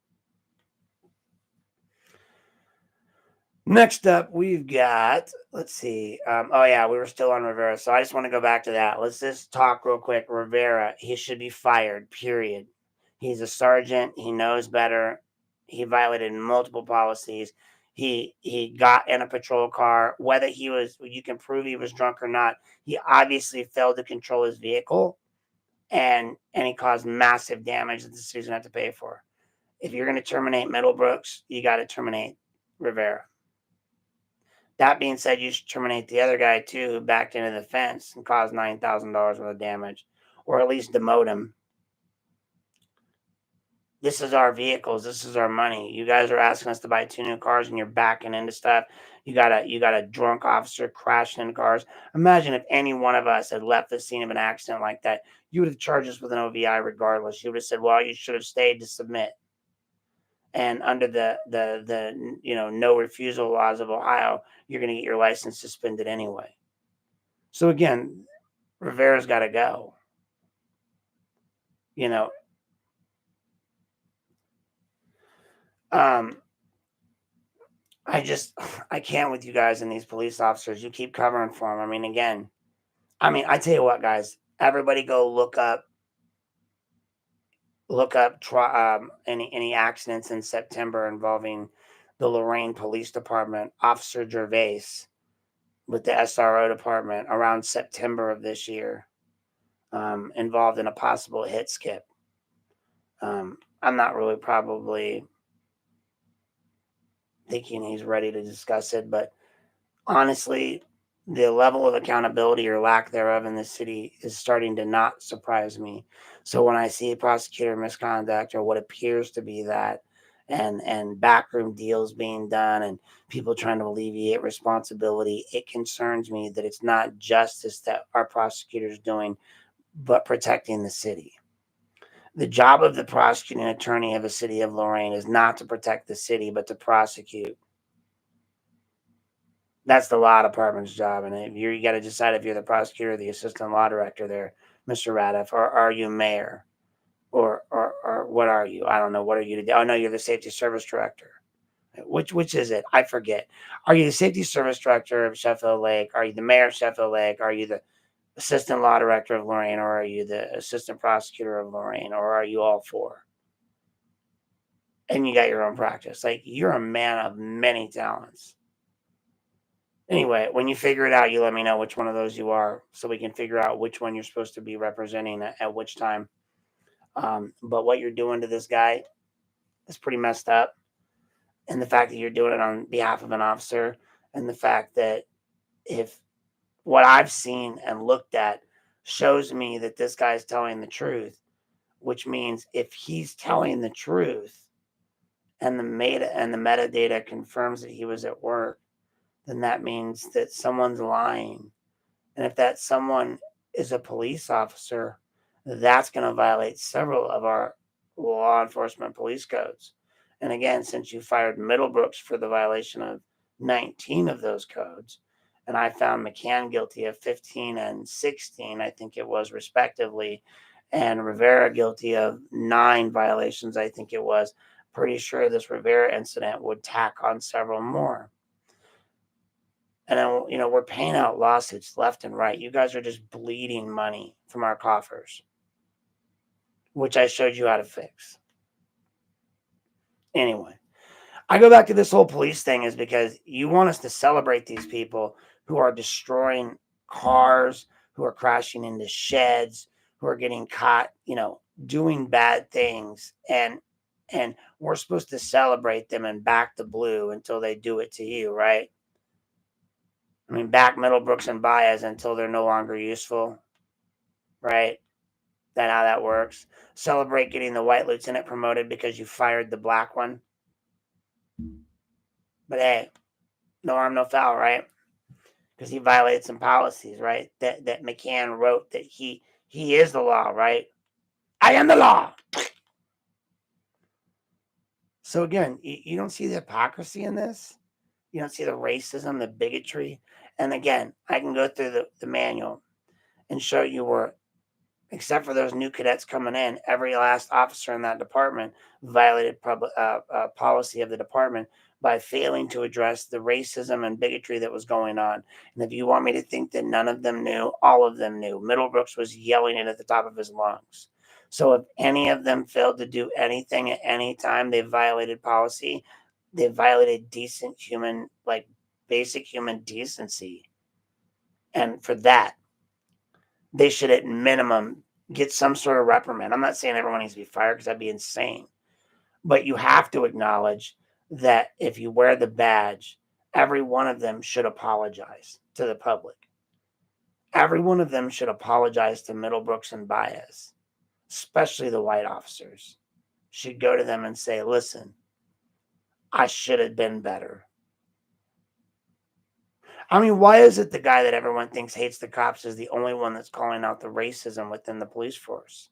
S1: Next up, we've got, let's see. Oh, yeah, we were still on Rivera. So I just want to go back to that. Let's just talk real quick. Rivera, he should be fired, period. He's a sergeant. He knows better. He violated multiple policies. He got in a patrol car. Whether you can prove he was drunk or not, he obviously failed to control his vehicle, and he caused massive damage that the city's going to have to pay for. If you're going to terminate Middlebrooks, you got to terminate Rivera. That being said, you should terminate the other guy too, who backed into the fence and caused $9,000 worth of damage, or at least demote him. This is our vehicles. This is our money. You guys are asking us to buy 2 new cars, and you're backing into stuff. You got a drunk officer crashing into cars. Imagine if any one of us had left the scene of an accident like that. You would have charged us with an OVI regardless. You would have said, "Well, you should have stayed to submit." And under the no refusal laws of Ohio, you're going to get your license suspended anyway. So again, Rivera's got to go. You know, um, I can't with you guys and these police officers. You keep covering for them. I mean, again, I tell you what, guys, everybody go look up any accidents in September involving the Lorain Police Department, Officer Gervais with the SRO department around September of this year, involved in a possible hit skip. I'm not really probably thinking he's ready to discuss it, but honestly, the level of accountability or lack thereof in the city is starting to not surprise me. So when I see prosecutor misconduct or what appears to be that, and backroom deals being done and people trying to alleviate responsibility, it concerns me that it's not justice that our prosecutors doing, but protecting the city. The job of the prosecuting attorney of the city of Lorain is not to protect the city, but to prosecute. That's the law department's job, and you got to decide if you're the prosecutor or the assistant law director there, Mr. Radiff, or are you mayor, or what are you? I don't know. What are you today? Oh no, you're the safety service director. Which is it? I forget. Are you the safety service director of Sheffield Lake? Are you the mayor of Sheffield Lake? Are you the assistant law director of Lorain, or are you the assistant prosecutor of Lorain, or are you all four? And you got your own practice. Like, you're a man of many talents. Anyway, when you figure it out, you let me know which one of those you are so we can figure out which one you're supposed to be representing at which time. But what you're doing to this guy is pretty messed up. And the fact that you're doing it on behalf of an officer, and the fact that if what I've seen and looked at shows me that this guy's telling the truth, which means if he's telling the truth and the metadata confirms that he was at work, then that means that someone's lying. And if that someone is a police officer, that's going to violate several of our law enforcement police codes. And again, since you fired Middlebrooks for the violation of 19 of those codes, and I found McCann guilty of 15 and 16, I think it was respectively, and Rivera guilty of 9 violations, I think it was. Pretty sure this Rivera incident would tack on several more. And then, we're paying out lawsuits left and right. You guys are just bleeding money from our coffers, which I showed you how to fix. Anyway, I go back to this whole police thing is because you want us to celebrate these people who are destroying cars, who are crashing into sheds, who are getting caught, doing bad things. And we're supposed to celebrate them and back the blue until they do it to you, right? I mean, back Middlebrooks and Baez until they're no longer useful, right? That how that works. Celebrate getting the white lieutenant promoted because you fired the black one. But hey, no harm, no foul, right? Because he violated some policies, right? That McCann wrote that he is the law, right? I am the law. So again, you don't see the hypocrisy in this. You don't see the racism, the bigotry. And again, I can go through the manual and show you where, except for those new cadets coming in, every last officer in that department violated policy of the department by failing to address the racism and bigotry that was going on. And if you want me to think that none of them knew, all of them knew. Middlebrooks was yelling it at the top of his lungs. So if any of them failed to do anything at any time, they violated policy. They violated decent human, like basic human decency. And for that, they should at minimum get some sort of reprimand. I'm not saying everyone needs to be fired because that'd be insane. But you have to acknowledge that if you wear the badge, every one of them should apologize to the public. Every one of them should apologize to Middlebrooks and Baez, especially the white officers. Should go to them and say, listen, I should have been better. I mean, why is it the guy that everyone thinks hates the cops is the only one that's calling out the racism within the police force?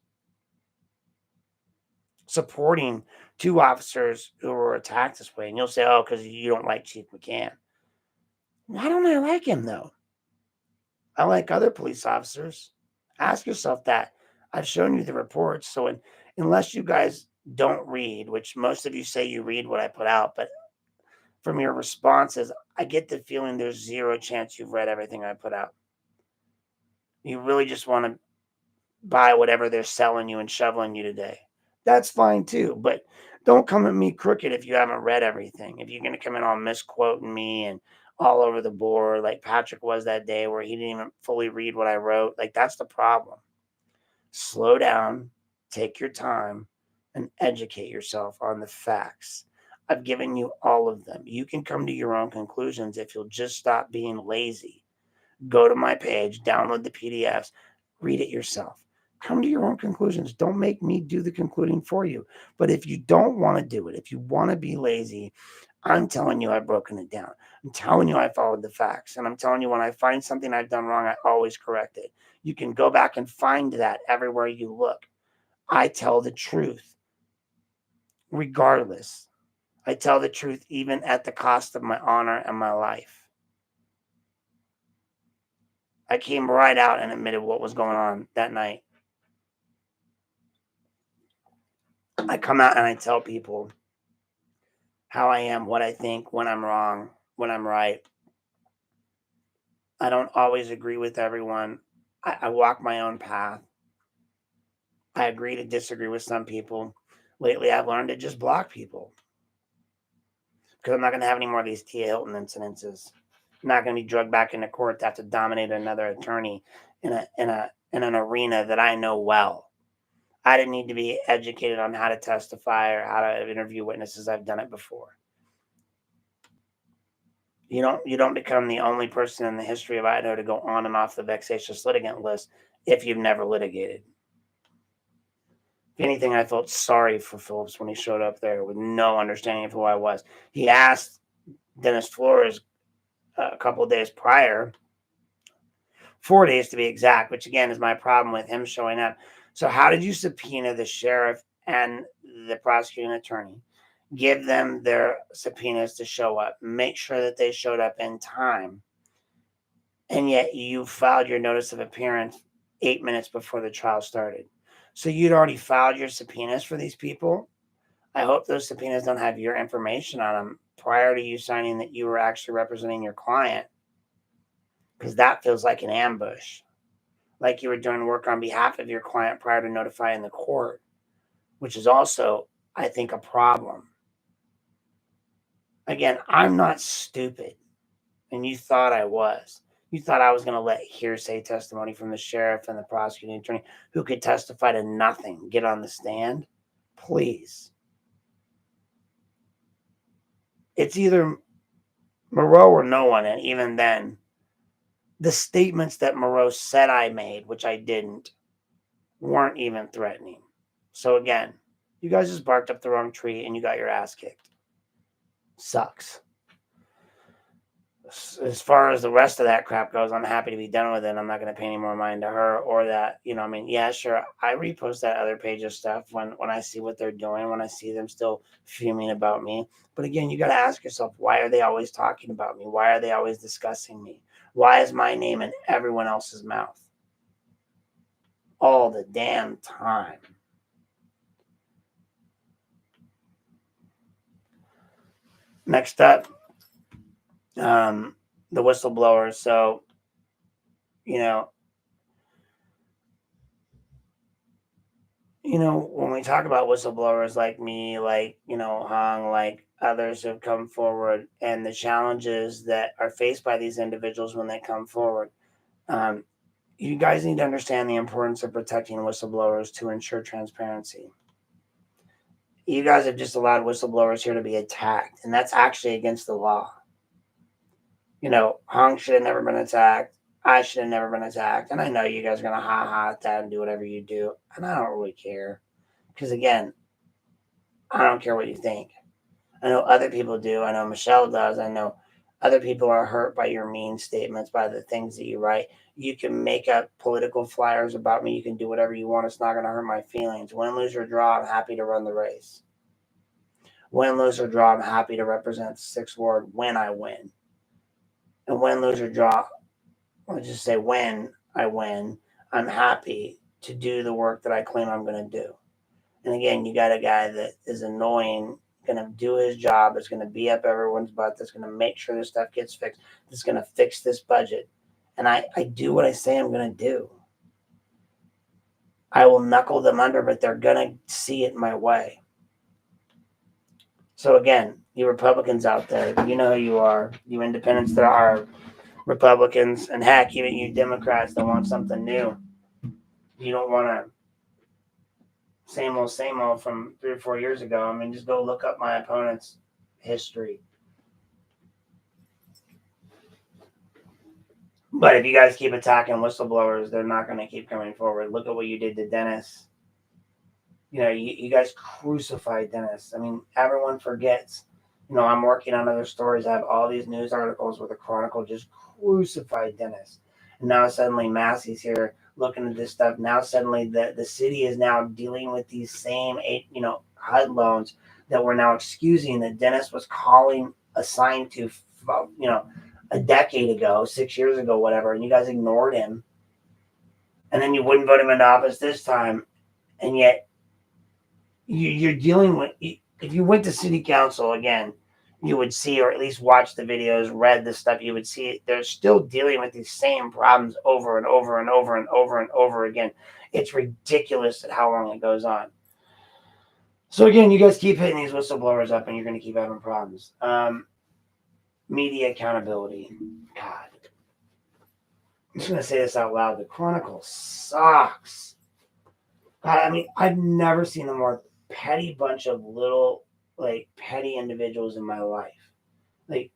S1: Supporting 2 officers who were attacked this way. And you'll say, oh, because you don't like Chief McCann. Why don't I like him, though? I like other police officers. Ask yourself that. I've shown you the reports. So unless you guys don't read, which most of you say you read what I put out, but from your responses, I get the feeling there's 0 chance you've read everything I put out. You really just want to buy whatever they're selling you and shoveling you today. That's fine too, but don't come at me crooked if you haven't read everything. If you're going to come in all misquoting me and all over the board like Patrick was that day where he didn't even fully read what I wrote, like that's the problem. Slow down, take your time, and educate yourself on the facts. I've given you all of them. You can come to your own conclusions if you'll just stop being lazy. Go to my page, download the PDFs, read it yourself. Come to your own conclusions. Don't make me do the concluding for you. But if you don't want to do it, if you want to be lazy, I'm telling you I've broken it down. I'm telling you I followed the facts. And I'm telling you when I find something I've done wrong, I always correct it. You can go back and find that everywhere you look. I tell the truth regardless. I tell the truth even at the cost of my honor and my life. I came right out and admitted what was going on that night. I come out and I tell people how I am, what I think, when I'm wrong, when I'm right. I don't always agree with everyone. I walk my own path. I agree to disagree with some people. Lately, I've learned to just block people because I'm not going to have any more of these Tia Hilton incidences. I'm not going to be drugged back into court to have to dominate another attorney in an arena that I know well. I didn't need to be educated on how to testify or how to interview witnesses. I've done it before. You don't become the only person in the history of Idaho to go on and off the vexatious litigant list if you've never litigated. If anything, I felt sorry for Phillips when he showed up there with no understanding of who I was. He asked Dennis Flores a couple of days prior 4 days to be exact, which again is my problem with him showing up. So how did you subpoena the sheriff and the prosecuting attorney? Give them their subpoenas to show up. Make sure that they showed up in time. And yet you filed your notice of appearance 8 minutes before the trial started. So you'd already filed your subpoenas for these people. I hope those subpoenas don't have your information on them prior to you signing that you were actually representing your client, because that feels like an ambush, like you were doing work on behalf of your client prior to notifying the court, which is also, I think, a problem. Again, I'm not stupid, and you thought I was. You thought I was going to let hearsay testimony from the sheriff and the prosecuting attorney who could testify to nothing get on the stand? Please. It's either Moreau or no one, and even then, the statements that Moreau said I made, which I didn't, weren't even threatening. So again, you guys just barked up the wrong tree and you got your ass kicked. Sucks. As far as the rest of that crap goes, I'm happy to be done with it. I'm not going to pay any more mind to her or that, yeah, sure. I repost that other page of stuff when I see what they're doing, when I see them still fuming about me. But again, you got to ask yourself, why are they always talking about me? Why are they always discussing me? Why is my name in everyone else's mouth all the damn time? Next up, the whistleblowers. So, when we talk about whistleblowers like me, like, Hung, like others have come forward, and the challenges that are faced by these individuals when they come forward, you guys need to understand the importance of protecting whistleblowers to ensure transparency. You guys have just allowed whistleblowers here to be attacked, and that's actually against the law. Hung should have never been attacked. I should have never been attacked. And I know you guys are going to ha-ha at that and do whatever you do. And I don't really care. Because, again, I don't care what you think. I know other people do. I know Michelle does. I know other people are hurt by your mean statements, by the things that you write. You can make up political flyers about me. You can do whatever you want. It's not going to hurt my feelings. Win, lose, or draw, I'm happy to run the race. Win, lose, or draw, I'm happy to represent 6th Ward when I win. And win, lose, or draw, I'll just say when I win, I'm happy to do the work that I claim I'm going to do. And again, you got a guy that is annoying, going to do his job, is going to be up everyone's butt, that's going to make sure this stuff gets fixed, that's going to fix this budget. And I do what I say I'm going to do. I will knuckle them under, but they're going to see it my way. So again, you Republicans out there, you know who you are. You independents that are Republicans, and heck, even you Democrats that want something new. You don't want to same old from 3 or 4 years ago. I mean, just go look up my opponent's history. But if you guys keep attacking whistleblowers, they're not going to keep coming forward. Look at what you did to Dennis. You guys crucified Dennis. I mean, everyone forgets. I'm working on other stories. I have all these news articles where the Chronicle just crucified Dennis. And now suddenly Massey's here looking at this stuff. Now suddenly the city is now dealing with these same HUD loans that we're now excusing that Dennis was assigned to, a decade ago, 6 years ago, whatever, and you guys ignored him. And then you wouldn't vote him into office this time. And yet you're dealing with, if you went to city council again, you would see, or at least watch the videos, read the stuff, you would see they're still dealing with these same problems over and over and over and over and over again. It's ridiculous at how long it goes on. So again, you guys keep hitting these whistleblowers up and you're going to keep having problems. Media accountability. God. I'm just going to say this out loud. The Chronicle sucks. God, I mean, I've never seen a more petty bunch of little, petty individuals in my life. They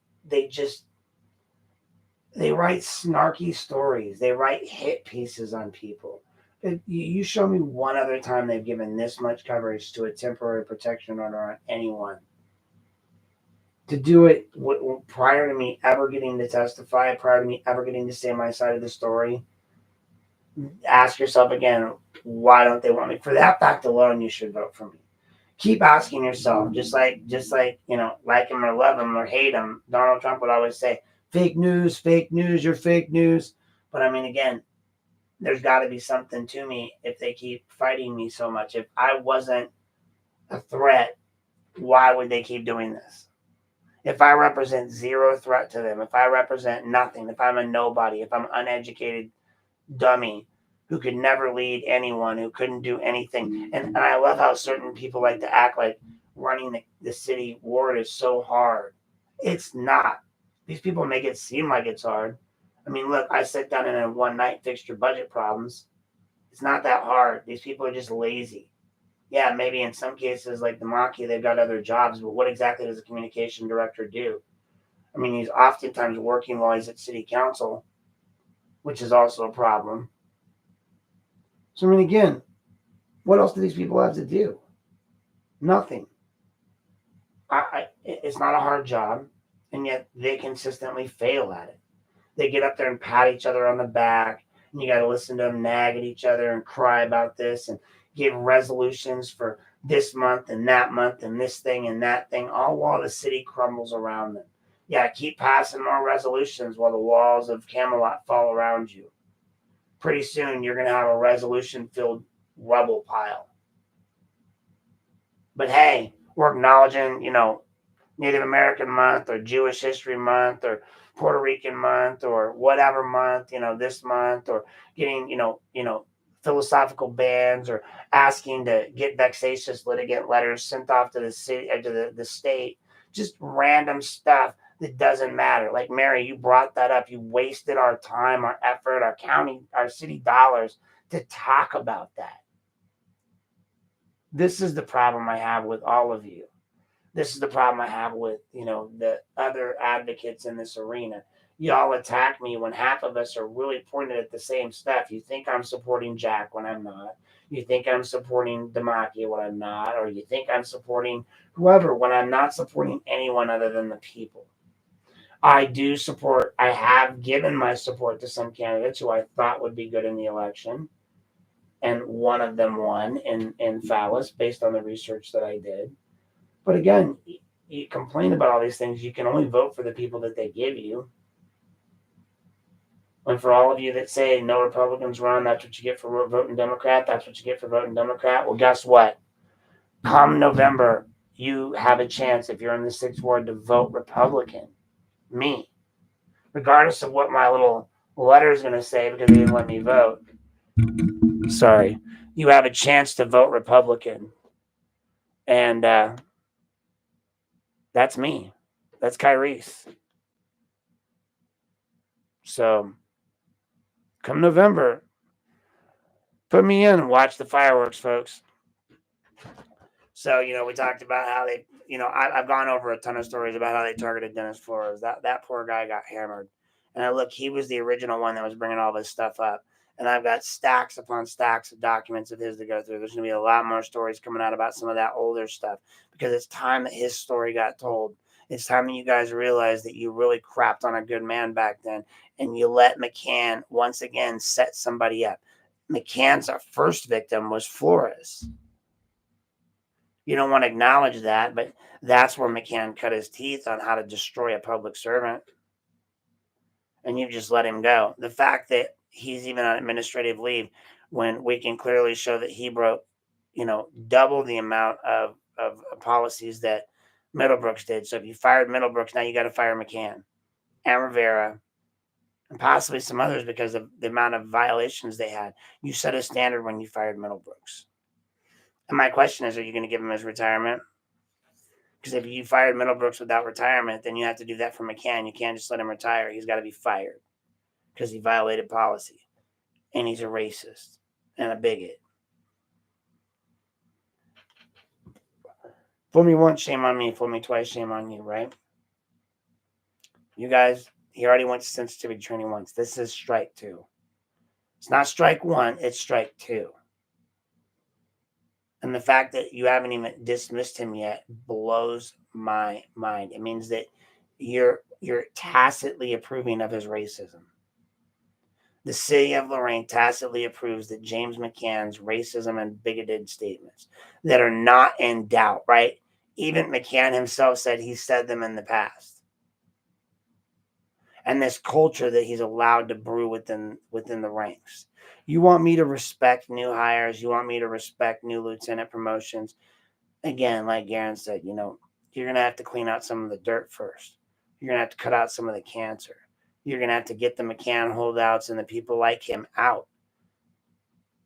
S1: write snarky stories. They write hit pieces on people. You show me one other time they've given this much coverage to a temporary protection order on anyone. To do it prior to me ever getting to testify, prior to me ever getting to say my side of the story, ask yourself again, why don't they want me? For that fact alone, you should vote for me. Keep asking yourself, just like like him or love him or hate him. Donald Trump would always say, fake news, you're fake news. But I mean, again, there's got to be something to me if they keep fighting me so much. If I wasn't a threat, why would they keep doing this? If I represent zero threat to them, if I represent nothing, if I'm a nobody, if I'm an uneducated dummy who could never lead anyone, who couldn't do anything. And I love how certain people like to act like running the city ward is so hard. It's not. These people make it seem like it's hard. I mean, look, I sat down and in one night fixed your budget problems. It's not that hard. These people are just lazy. Yeah, maybe in some cases, like the Maki, they've got other jobs, but what exactly does a communication director do? I mean, he's oftentimes working while he's at city council, which is also a problem. So, I mean, again, what else do these people have to do? Nothing. It's not a hard job, and yet they consistently fail at it. They get up there and pat each other on the back, and you got to listen to them nag at each other and cry about this and give resolutions for this month and this thing and that thing, all while the city crumbles around them. Yeah, keep passing more resolutions while the walls of Camelot fall around you. Pretty soon, you're going to have a resolution-filled rubble pile. But hey, we're acknowledging, Native American month or Jewish History month or Puerto Rican month or whatever month, this month, or getting, philosophical bans, or asking to get vexatious litigant letters sent off to the city, to the state, just random stuff that doesn't matter. Like Mary, you brought that up. You wasted our time, our effort, our county, our city dollars to talk about that. This is the problem I have with all of you. This is the problem I have with, the other advocates in this arena. Y'all attack me when half of us are really pointed at the same stuff. You think I'm supporting Jack when I'm not. You think I'm supporting Damaki when I'm not. Or you think I'm supporting whoever when I'm not supporting anyone other than the people. I have given my support to some candidates who I thought would be good in the election. And one of them won in Phallus based on the research that I did. But again, you complain about all these things. You can only vote for the people that they give you. And for all of you that say no Republicans run, that's what you get for voting Democrat. That's what you get for voting Democrat. Well, guess what? Come November, you have a chance, if you're in the 6th Ward, to vote Republican. Me. Regardless of what my little letter is going to say because they didn't let me vote. Sorry. You have a chance to vote Republican. And that's me. That's Kyriece. So come November, put me in and watch the fireworks, folks. So, we talked about how they, I've gone over a ton of stories about how they targeted Dennis Flores. That poor guy got hammered. And look, he was the original one that was bringing all this stuff up. And I've got stacks upon stacks of documents of his to go through. There's going to be a lot more stories coming out about some of that older stuff because it's time that his story got told. It's time that you guys realize that you really crapped on a good man back then and you let McCann once again set somebody up. McCann's first victim was Flores. You don't want to acknowledge that, but that's where McCann cut his teeth on how to destroy a public servant. And you just let him go. The fact that he's even on administrative leave when we can clearly show that he broke, double the amount of policies that Middlebrooks did. So if you fired Middlebrooks, now you got to fire McCann and Rivera and possibly some others because of the amount of violations they had. You set a standard when you fired Middlebrooks. And my question is, are you going to give him his retirement? Because if you fired Middlebrooks without retirement, then you have to do that for McCann. You can't just let him retire. He's got to be fired because he violated policy. And he's a racist and a bigot. Fool me once, shame on me. Fool me twice, shame on you, right? You guys, he already went to sensitivity training once. This is strike 2. It's not strike 1, it's strike 2. And the fact that you haven't even dismissed him yet blows my mind. It means that you're tacitly approving of his racism. The city of Lorain tacitly approves that James McCann's racism and bigoted statements that are not in doubt, right? Even McCann himself said he said them in the past. And this culture that he's allowed to brew within the ranks. You want me to respect new hires, you want me to respect new lieutenant promotions. Again, like Garen said, you're going to have to clean out some of the dirt first. You're going to have to cut out some of the cancer. You're going to have to get the McCann holdouts and the people like him out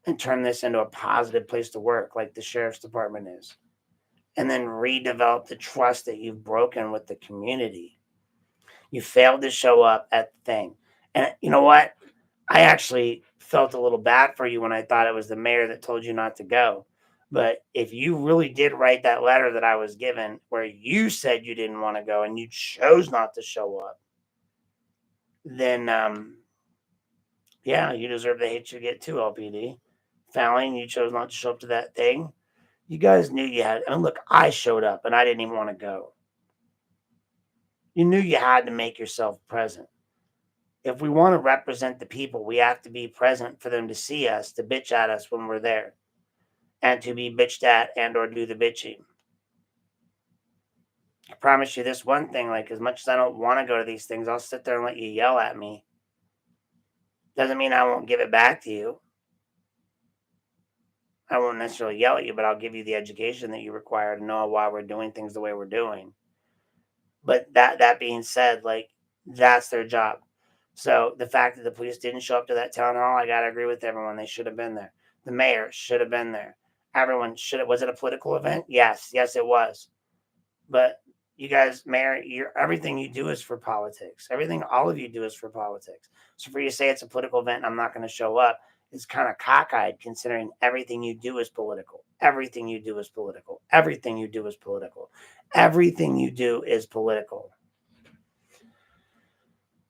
S1: and turn this into a positive place to work like the sheriff's department is. And then redevelop the trust that you've broken with the community. You failed to show up at the thing. And you know what? I actually felt a little bad for you when I thought it was the mayor that told you not to go. But if you really did write that letter that I was given where you said you didn't want to go and you chose not to show up, then, yeah, you deserve the hate you get too, LPD. Fouling, you chose not to show up to that thing. You guys knew you had, look, I showed up and I didn't even want to go. You knew you had to make yourself present. If we want to represent the people, we have to be present for them to see us, to bitch at us when we're there, and to be bitched at and or do the bitching. I promise you this one thing, like as much as I don't want to go to these things, I'll sit there and let you yell at me. Doesn't mean I won't give it back to you. I won't necessarily yell at you, but I'll give you the education that you require to know why we're doing things the way we're doing. But that being said, like that's their job. So the fact that the police didn't show up to that town hall, I gotta agree with everyone. They should have been there. The mayor should have been there. Everyone should have. Was it a political event? Yes, it was. But you guys, Mayor, everything you do is for politics. Everything all of you do is for politics. So for you to say it's a political event and I'm not going to show up is kind of cockeyed considering everything you do is political. Everything you do is political. Everything you do is political. Everything you do is political.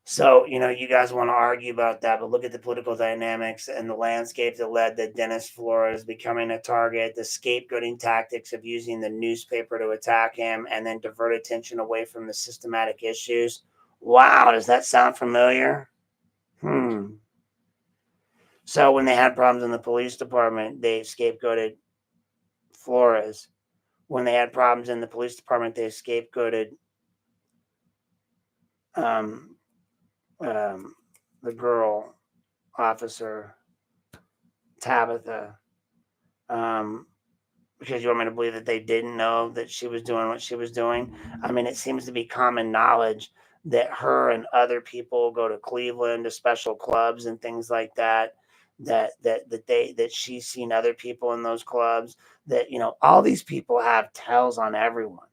S1: So, you guys want to argue about that, but look at the political dynamics and the landscape that led to Dennis Flores becoming a target, the scapegoating tactics of using the newspaper to attack him and then divert attention away from the systematic issues. Wow, does that sound familiar? So when they had problems in the police department, they scapegoated Flores. When they had problems in the police department, they scapegoated the girl officer Tabitha, because you want me to believe that they didn't know that she was doing what she was doing. It seems to be common knowledge that her and other people go to Cleveland to special clubs and things like that. That she's seen other people in those clubs. That all these people have tells on everyone.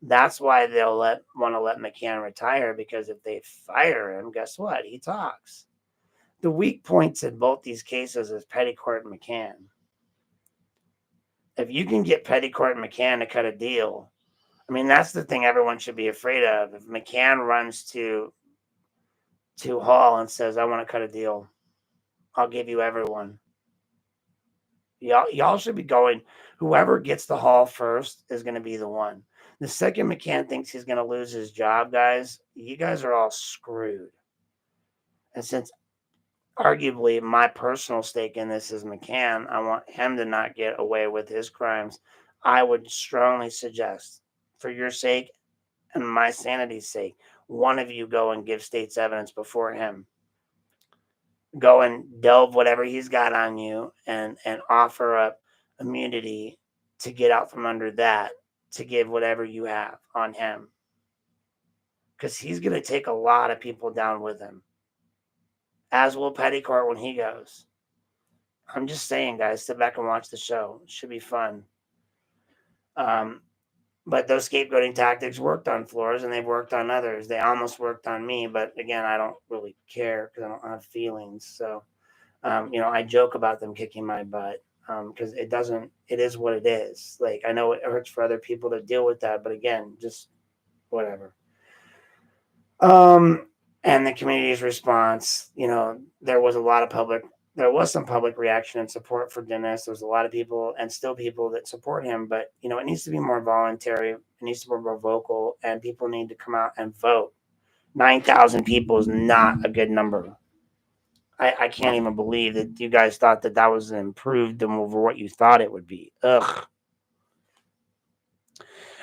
S1: That's why they'll want to let McCann retire, because if they fire him, guess what? He talks. The weak points in both these cases is Petticourt and McCann. If you can get Petticourt and McCann to cut a deal, that's the thing everyone should be afraid of. If McCann runs to Hall and says, I want to cut a deal, I'll give you everyone. Y'all should be going, whoever gets the Hall first is going to be the one. The second McCann thinks he's going to lose his job, guys, you guys are all screwed. And since arguably my personal stake in this is McCann, I want him to not get away with his crimes. I would strongly suggest, for your sake and my sanity's sake, one of you go and give state's evidence before him. Go and delve whatever he's got on you and offer up immunity to get out from under that, to give whatever you have on him. Because he's going to take a lot of people down with him. As will Petticourt when he goes. I'm just saying, guys, sit back and watch the show. It should be fun. But those scapegoating tactics worked on Flores, and they've worked on others. They almost worked on me, but again, I don't really care because I don't have feelings. So, I joke about them kicking my butt because it is what it is. Like, I know it hurts for other people to deal with that, but again, just whatever. And the community's response, there was some public reaction and support for Dennis. There was a lot of people and still people that support him, but it needs to be more voluntary. It needs to be more vocal, and people need to come out and vote. 9,000 people is not a good number. I can't even believe that you guys thought that that was improved over what you thought it would be. Ugh.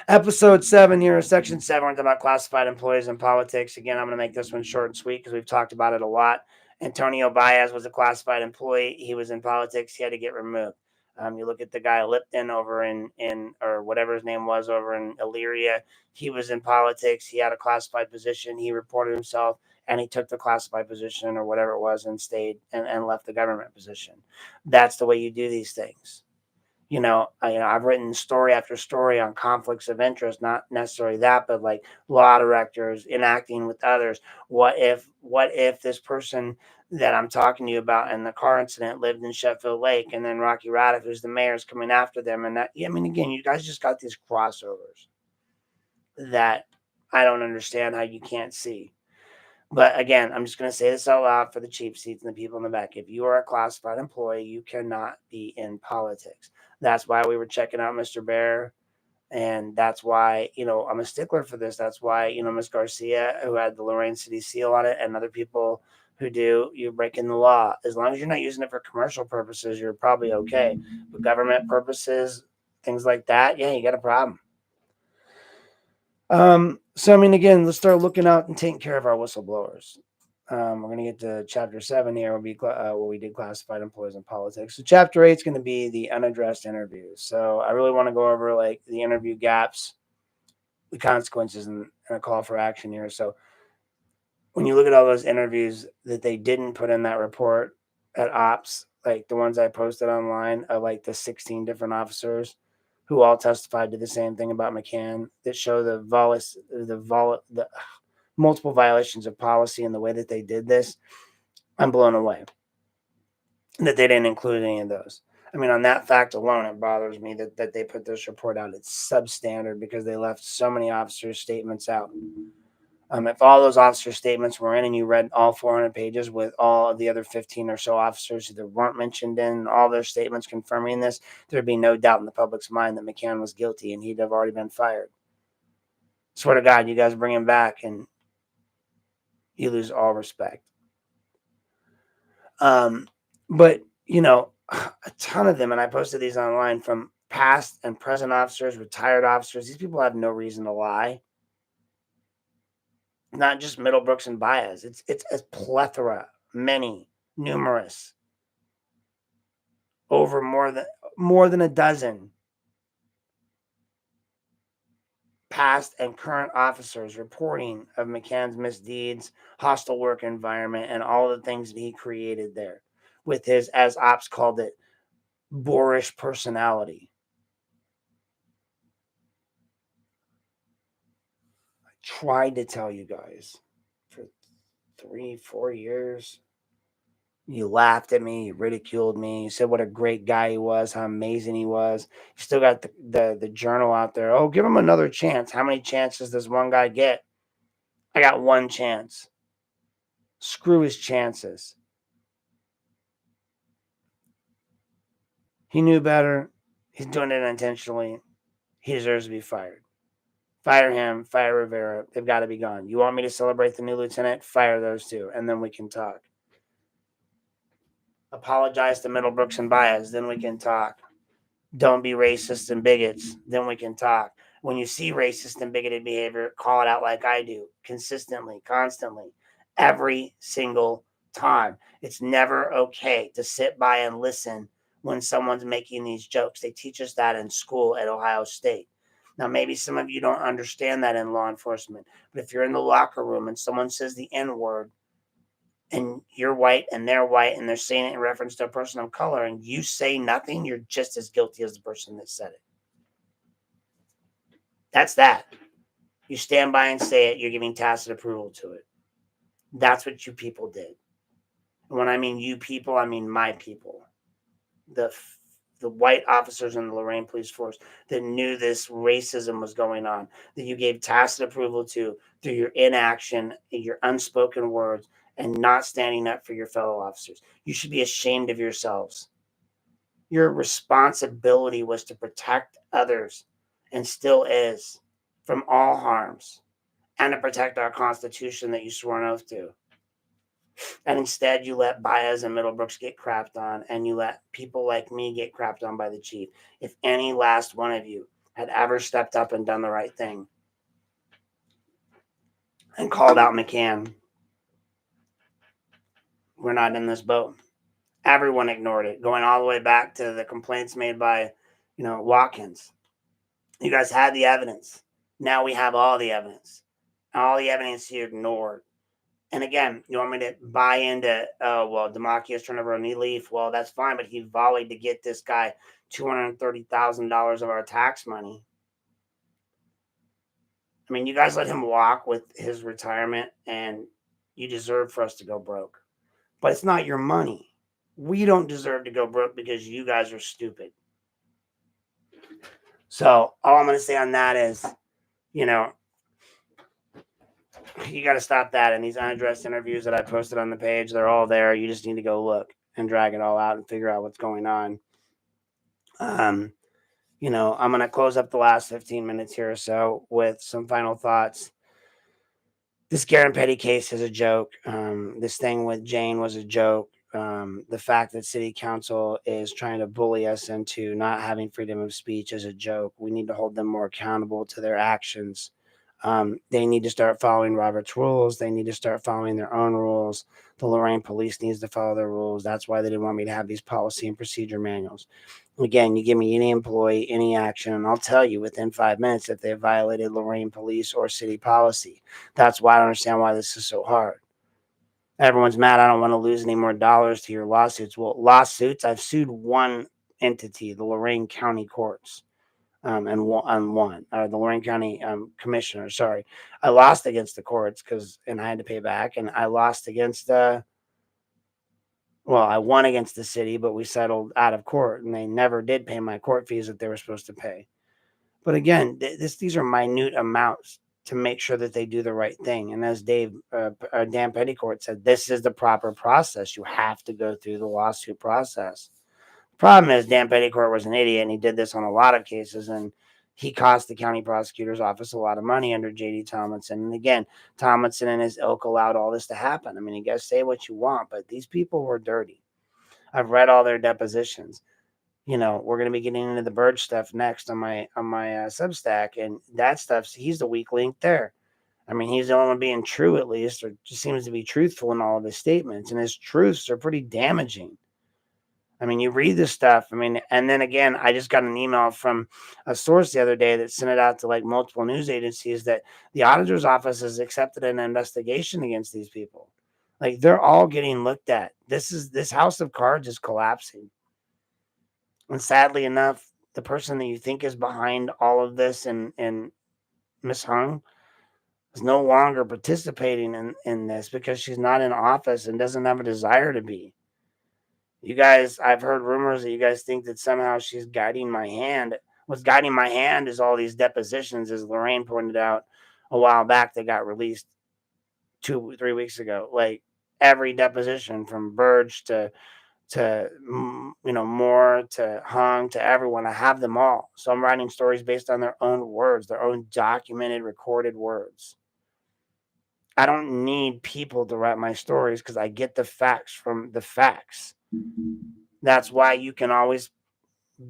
S1: Episode 7 here, Section 7, we're talking about classified employees in politics. Again, I'm going to make this one short and sweet because we've talked about it a lot. Antonio Baez was a classified employee. He was in politics. He had to get removed. You look at the guy Lipton over in or whatever his name was over in Illyria. He was in politics. He had a classified position. He reported himself and he took the classified position or whatever it was and stayed and left the government position. That's the way you do these things. I've written story after story on conflicts of interest, not necessarily that, but like law directors interacting with others. What if this person that I'm talking to you about in the car incident lived in Sheffield Lake, and then Rocky Raddick, who's the mayor, is coming after them? And that, I mean, again, you guys just got these crossovers that I don't understand how you can't see. But again, I'm just going to say this out loud for the cheap seats and the people in the back. If you are a classified employee, you cannot be in politics. That's why we were checking out Mr. Bear. And that's why, I'm a stickler for this. That's why, Ms. Garcia, who had the Lorain City seal on it, and other people who do, you're breaking the law. As long as you're not using it for commercial purposes, you're probably okay. But government purposes, things like that, yeah, you got a problem. So I mean, again, let's start looking out and taking care of our whistleblowers. We're going to get to chapter 7 here. Will be where we did classified employees in politics. So chapter 8 is going to be the unaddressed interviews. So I really want to go over like the interview gaps, the consequences, and a call for action here. So when you look at all those interviews that they didn't put in that report at ops, like the ones I posted online of like the 16 different officers who all testified to the same thing about McCann, that show the multiple violations of policy and the way that they did this, I'm blown away that they didn't include any of those. I mean, on that fact alone, it bothers me that they put this report out. It's substandard because they left so many officers' statements out. If all those officer statements were in and you read all 400 pages with all of the other 15 or so officers that weren't mentioned in all their statements confirming this, there'd be no doubt in the public's mind that McCann was guilty and he'd have already been fired. Swear to God, you guys bring him back and you lose all respect. But, a ton of them, and I posted these online, from past and present officers, retired officers. These people have no reason to lie. Not just Middlebrooks and Baez. It's a plethora, many, numerous, over more than a dozen past and current officers reporting of McCann's misdeeds, hostile work environment, and all the things that he created there with his, as ops called it, boorish personality. I tried to tell you guys for 3-4 years. You laughed at me, you ridiculed me, you said what a great guy he was, how amazing he was. You still got the journal out there. Oh, give him another chance. How many chances does one guy get? I got one chance. Screw his chances. He knew better. He's doing it intentionally. He deserves to be fired. Fire him, fire Rivera. They've got to be gone. You want me to celebrate the new lieutenant? Fire those two, and then we can talk. Apologize to Middlebrooks and Baez, then we can talk. Don't be racist and bigots, then we can talk. When you see racist and bigoted behavior, call it out like I do, consistently, constantly, every single time. It's never okay to sit by and listen when someone's making these jokes. They teach us that in school at Ohio State. Now, maybe some of you don't understand that in law enforcement, but if you're in the locker room and someone says the N word, and you're white and they're saying it in reference to a person of color, and you say nothing, you're just as guilty as the person that said it. That's that. You stand by and say it, you're giving tacit approval to it. That's what you people did. And when I mean you people, I mean my people. The white officers in the Lorain Police Force that knew this racism was going on, that you gave tacit approval to through your inaction, your unspoken words, and not standing up for your fellow officers. You should be ashamed of yourselves. Your responsibility was to protect others, and still is, from all harms, and to protect our Constitution that you swore an oath to. And instead, you let Baez and Middlebrooks get crapped on, and you let people like me get crapped on by the chief. If any last one of you had ever stepped up and done the right thing and called out McCann, we're not in this boat. Everyone ignored it, going all the way back to the complaints made by, Watkins. You guys had the evidence. Now we have all the evidence. All the evidence you ignored. And again, you want me to buy into, oh, well, Demakia's turned over a new leaf. Well, that's fine, but he volleyed to get this guy $230,000 of our tax money. I mean, you guys let him walk with his retirement, and you deserve for us to go broke. But it's not your money. We don't deserve to go broke because you guys are stupid. So all I'm going to say on that is, you got to stop that. And these unaddressed interviews that I posted on the page, they're all there. You just need to go look and drag it all out and figure out what's going on. I'm going to close up the last 15 minutes here or so with some final thoughts. This Garen Petty case is a joke. This thing with Jane was a joke. The fact that city council is trying to bully us into not having freedom of speech is a joke. We need to hold them more accountable to their actions. They need to start following Robert's rules. They need to start following their own rules. The Lorain police needs to follow their rules. That's why they didn't want me to have these policy and procedure manuals. Again, you give me any employee, any action, and I'll tell you within 5 minutes if they violated Lorain police or city policy. That's why I don't understand why this is so hard. Everyone's mad. I don't want to lose any more dollars to your lawsuits. Well, lawsuits, I've sued one entity, the Lorain County Courts, and won, or the Lorain County Commissioner. Sorry, I lost against the courts and I had to pay back, and I lost against I won against the city, but we settled out of court, and they never did pay my court fees that they were supposed to pay. But again, these are minute amounts to make sure that they do the right thing. And as Dan Pettycourt said, this is the proper process. You have to go through the lawsuit process. The problem is Dan Pettycourt was an idiot, and he did this on a lot of cases, and he cost the county prosecutor's office a lot of money under J.D. Tomlinson. And again, Tomlinson and his ilk allowed all this to happen. I mean, you guys say what you want, but these people were dirty. I've read all their depositions. We're going to be getting into the Bird stuff next on my Substack, and that stuff, he's the weak link there. I mean, he's the only one being true, at least, or just seems to be truthful in all of his statements, and his truths are pretty damaging. I mean, you read this stuff. I mean, and then again, I just got an email from a source the other day that sent it out to like multiple news agencies that the auditor's office has accepted an investigation against these people. Like, they're all getting looked at. This house of cards is collapsing. And sadly enough, the person that you think is behind all of this and Miss Hung is no longer participating in this because she's not in office and doesn't have a desire to be. You guys, I've heard rumors that you guys think that somehow she's guiding my hand. What's guiding my hand is all these depositions, as Lorain pointed out a while back, that got released 2-3 weeks ago. Like, every deposition from Burge to Moore to Hung to everyone. I have them all. So I'm writing stories based on their own words, their own documented, recorded words. I don't need people to write my stories because I get the facts from the facts. That's why you can always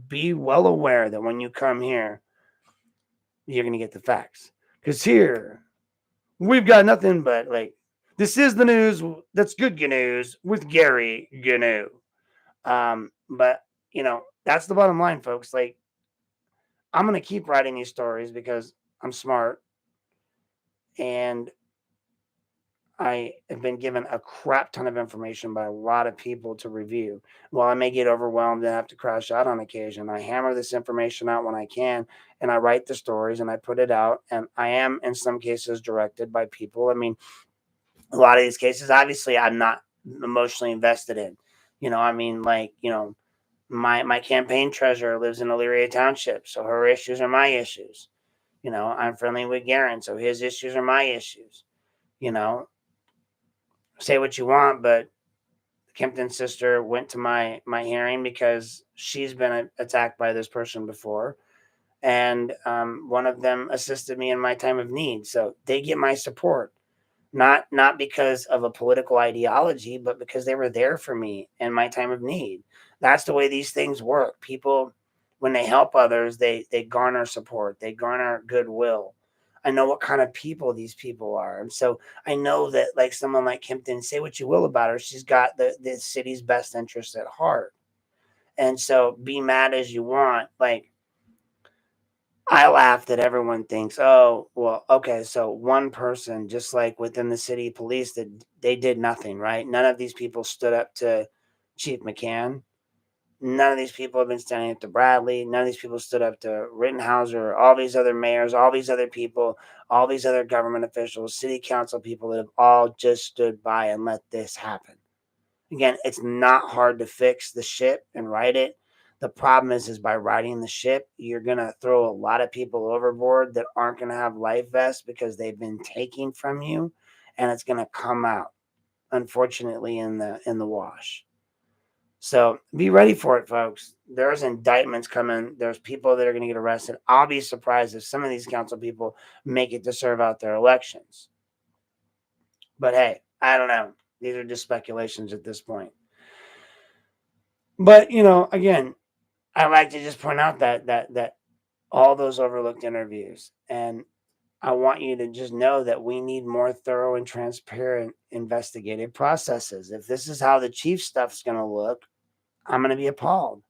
S1: be well aware that when you come here, you're going to get the facts. Because here, we've got nothing but, like, this is the news. That's good news with Gary Gnu. But that's the bottom line, folks. Like, I'm going to keep writing these stories because I'm smart and I have been given a crap ton of information by a lot of people to review. While I may get overwhelmed and have to crash out on occasion, I hammer this information out when I can, and I write the stories and I put it out. And I am, in some cases, directed by people. I mean, a lot of these cases, obviously, I'm not emotionally invested in. My campaign treasurer lives in Elyria Township, so her issues are my issues. I'm friendly with Garen, so his issues are my issues. Say what you want, but the Kempton sister went to my hearing because she's been attacked by this person before, and one of them assisted me in my time of need, so they get my support. not because of a political ideology, but because they were there for me in my time of need. That's the way these things work. People, when they help others, they garner support, they garner goodwill. I know what kind of people these people are. And so I know that, like, someone like Kimpton, say what you will about her, she's got the city's best interests at heart. And so be mad as you want. Like, I laugh that everyone thinks, oh, well, okay, so one person, just like within the city police, that they did nothing, right? None of these people stood up to Chief McCann. None of these people have been standing up to Bradley. None of these people stood up to Rittenhauser, all these other mayors, all these other people, all these other government officials, city council people that have all just stood by and let this happen. Again, it's not hard to fix the ship and right it. The problem is by riding the ship, you're gonna throw a lot of people overboard that aren't gonna have life vests because they've been taking from you, and it's gonna come out, unfortunately, in the wash. So be ready for it, folks. There's indictments coming. There's people that are gonna get arrested. I'll be surprised if some of these council people make it to serve out their elections. But hey, I don't know. These are just speculations at this point. But again, I like to just point out that all those overlooked interviews, and I want you to just know that we need more thorough and transparent investigative processes. If this is how the chief stuff's going to look, I'm going to be appalled.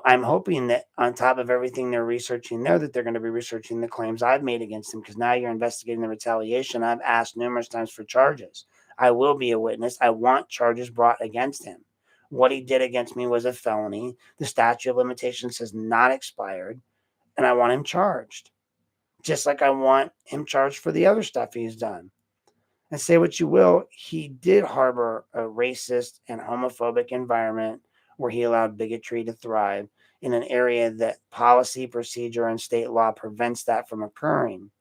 S1: I'm hoping that on top of everything they're researching there, that they're going to be researching the claims I've made against them, because now you're investigating the retaliation. I've asked numerous times for charges. I will be a witness. I want charges brought against him. What he did against me was a felony. The statute of limitations has not expired, and I want him charged, just like I want him charged for the other stuff he's done. And say what you will, he did harbor a racist and homophobic environment where he allowed bigotry to thrive in an area that policy, procedure, and state law prevents that from occurring.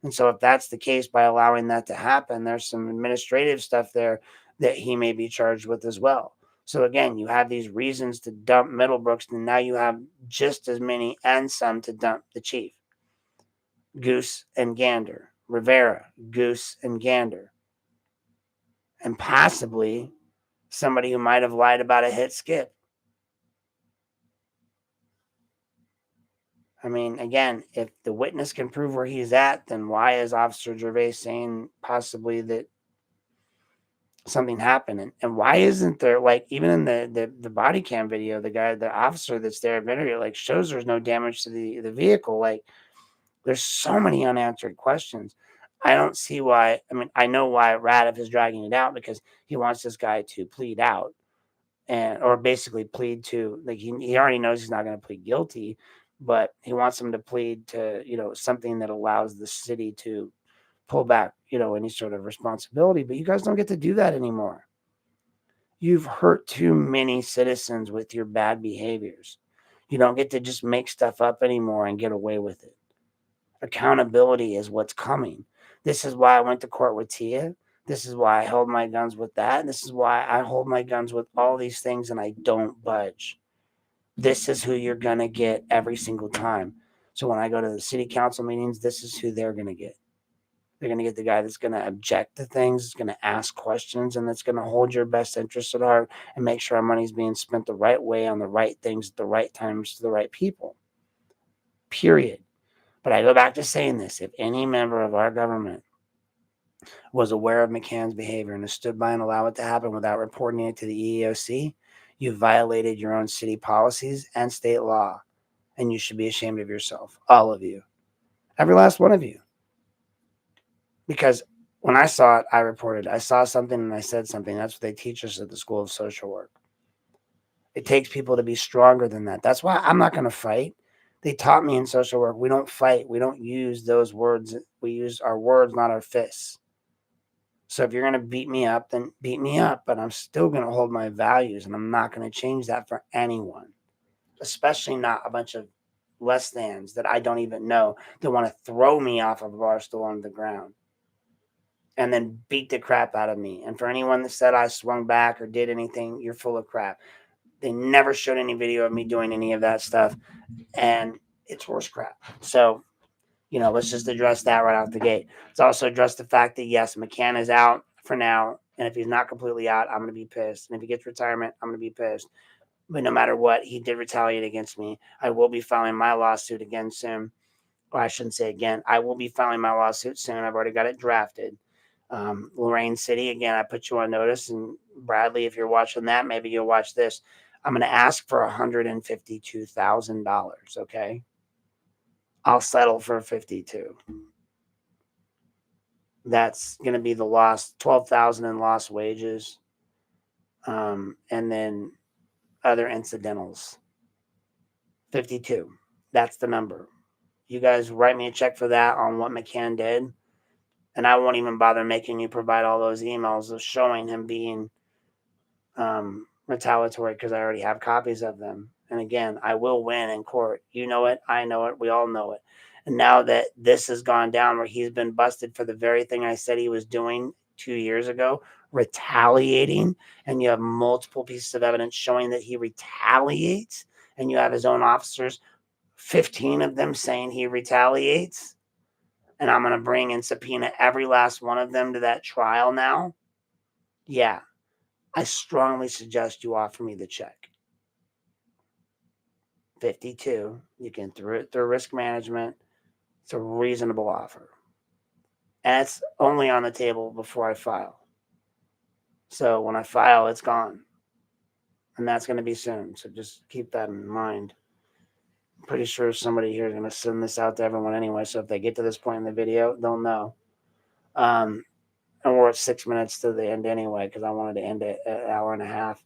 S1: And so, if that's the case, by allowing that to happen, there's some administrative stuff there that he may be charged with as well. So, again, you have these reasons to dump Middlebrooks, and now you have just as many and some to dump the chief. Goose and gander. Rivera, goose and gander. And possibly somebody who might have lied about a hit skip. I mean, again, if the witness can prove where he's at, then why is Officer Gervais saying possibly that something happened? And why isn't there, like, even in the body cam video, the officer that's there video, like, shows there's no damage to the vehicle? Like, there's so many unanswered questions. I don't see why. I mean, I know why Radiff is dragging it out, because he wants this guy to plead out, or basically plead to, like, he already knows he's not going to plead guilty, but he wants him to plead to something that allows the city to pull back any sort of responsibility. But you guys don't get to do that anymore. You've hurt too many citizens with your bad behaviors. You don't get to just make stuff up anymore and get away with it. Accountability is what's coming. This is why I went to court with Tia. This is why I held my guns with that. This is why I hold my guns with all these things, and I don't budge. This is who you're going to get every single time. So when I go to the city council meetings, this is who they're going to get. They're going to get the guy that's going to object to things, that's going to ask questions, and that's going to hold your best interests at heart and make sure our money's being spent the right way on the right things at the right times to the right people. Period. But I go back to saying this. If any member of our government was aware of McCann's behavior and has stood by and allowed it to happen without reporting it to the EEOC, you violated your own city policies and state law, and you should be ashamed of yourself, all of you, every last one of you. Because when I saw it, I reported. I saw something and I said something. That's what they teach us at the School of Social Work. It takes people to be stronger than that. That's why I'm not going to fight. They taught me in social work, we don't fight. We don't use those words. We use our words, not our fists. So if you're going to beat me up, then beat me up. But I'm still going to hold my values, and I'm not going to change that for anyone, especially not a bunch of less thans that I don't even know that want to throw me off of a bar stool on the ground and then beat the crap out of me. And for anyone that said I swung back or did anything, you're full of crap. They never showed any video of me doing any of that stuff, and it's horse crap. So let's just address that right out the gate. Let's also address the fact that, yes, McCann is out for now. And if he's not completely out, I'm going to be pissed. And if he gets retirement, I'm going to be pissed. But no matter what, he did retaliate against me. I will be filing my lawsuit again soon. Or I shouldn't say again. I will be filing my lawsuit soon. I've already got it drafted. Lorain City, again, I put you on notice. And Bradley, if you're watching that, maybe you'll watch this. I'm going to ask for $152,000, okay? I'll settle for 52. That's going to be the lost 12,000 in lost wages, and then other incidentals. 52. That's the number. You guys write me a check for that on what McCann did, and I won't even bother making you provide all those emails of showing him being retaliatory, because I already have copies of them. And again, I will win in court. You know it. I know it. We all know it. And now that this has gone down, where he's been busted for the very thing I said he was doing 2 years ago, retaliating, and you have multiple pieces of evidence showing that he retaliates, and you have his own officers, 15 of them, saying he retaliates, and I'm going to bring and subpoena every last one of them to that trial now. Yeah, I strongly suggest you offer me the check. 52. You can through it through risk management. It's a reasonable offer. And it's only on the table before I file. So when I file, it's gone. And that's going to be soon. So just keep that in mind. I'm pretty sure somebody here is going to send this out to everyone anyway. So if they get to this point in the video, they'll know. And we're at 6 minutes to the end anyway, because I wanted to end it at an hour and a half.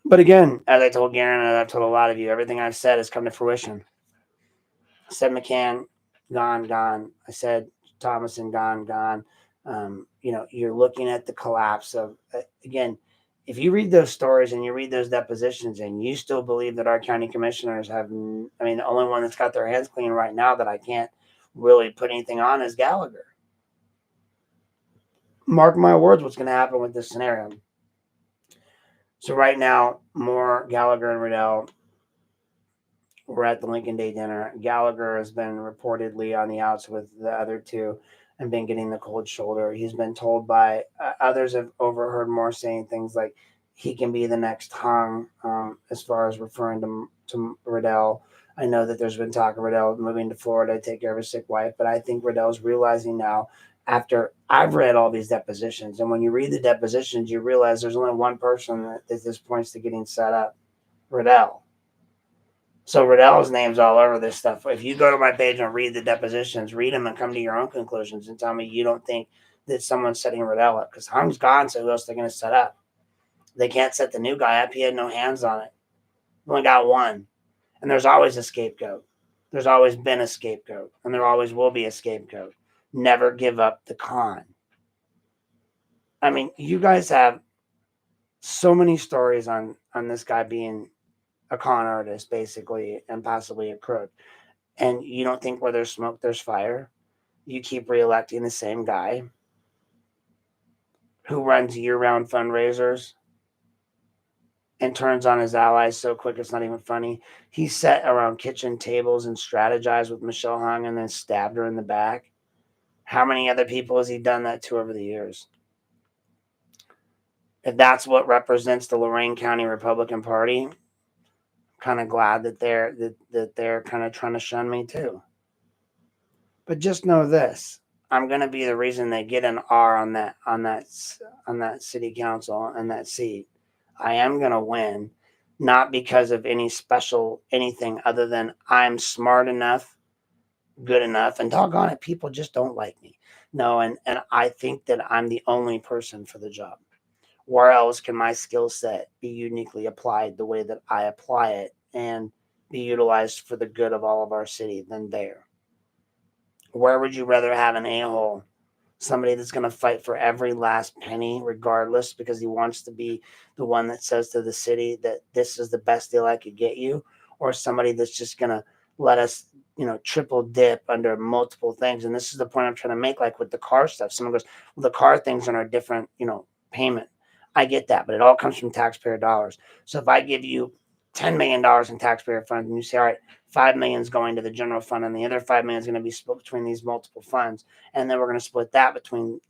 S1: But again, as I told Garen, and I've told a lot of you, everything I've said has come to fruition. I said McCann, gone. I said Thomason, gone. You're looking at the collapse of, again, if you read those stories and you read those depositions and you still believe that our county commissioners have, the only one that's got their hands clean right now that I can't really put anything on is Gallagher. Mark my words, what's going to happen with this scenario. So right now, Moore, Gallagher, and Riddell, we're at the Lincoln Day dinner. Gallagher has been reportedly on the outs with the other two and been getting the cold shoulder. He's been told by others, have overheard Moore saying things like he can be the next hung, as far as referring to Riddell. I know that there's been talk of Riddell moving to Florida to take care of his sick wife, but I think Riddell's realizing now, after I've read all these depositions, and when you read the depositions, you realize there's only one person that this points to getting set up, Riddell. So Riddell's name's all over this stuff. If you go to my page and read the depositions, read them and come to your own conclusions and tell me you don't think that someone's setting Riddell up, because Hung's gone, so who else are they going to set up? They can't set the new guy up. He had no hands on it. We only got one. And there's always a scapegoat. There's always been a scapegoat, and there always will be a scapegoat. Never give up the con. You guys have so many stories on this guy being a con artist, basically, and possibly a crook. And you don't think where there's smoke, there's fire. You keep reelecting the same guy who runs year-round fundraisers and turns on his allies so quick it's not even funny. He sat around kitchen tables and strategized with Michelle Hung and then stabbed her in the back. How many other people has he done that to over the years? If that's what represents the Lorain County Republican Party, I'm kind of glad that they're kind of trying to shun me too. But just know this: I'm going to be the reason they get an R on that city council and that seat. I am going to win, not because of any special anything other than I'm smart enough, good enough, and doggone it, people just don't like me. No, and I think that I'm the only person for the job. Where else can my skill set be uniquely applied the way that I apply it and be utilized for the good of all of our city than there? Where would you rather have an a-hole? Somebody that's going to fight for every last penny regardless because he wants to be the one that says to the city that this is the best deal I could get you? Or somebody that's just going to let us, triple dip under multiple things? And this is the point I'm trying to make, like with the car stuff. Someone goes, well, the car things are a different, payment. I get that, but it all comes from taxpayer dollars. So if I give you $10 million in taxpayer funds and you say, all right, $5 million is going to the general fund, and the other $5 million is going to be split between these multiple funds. And then we're going to split that between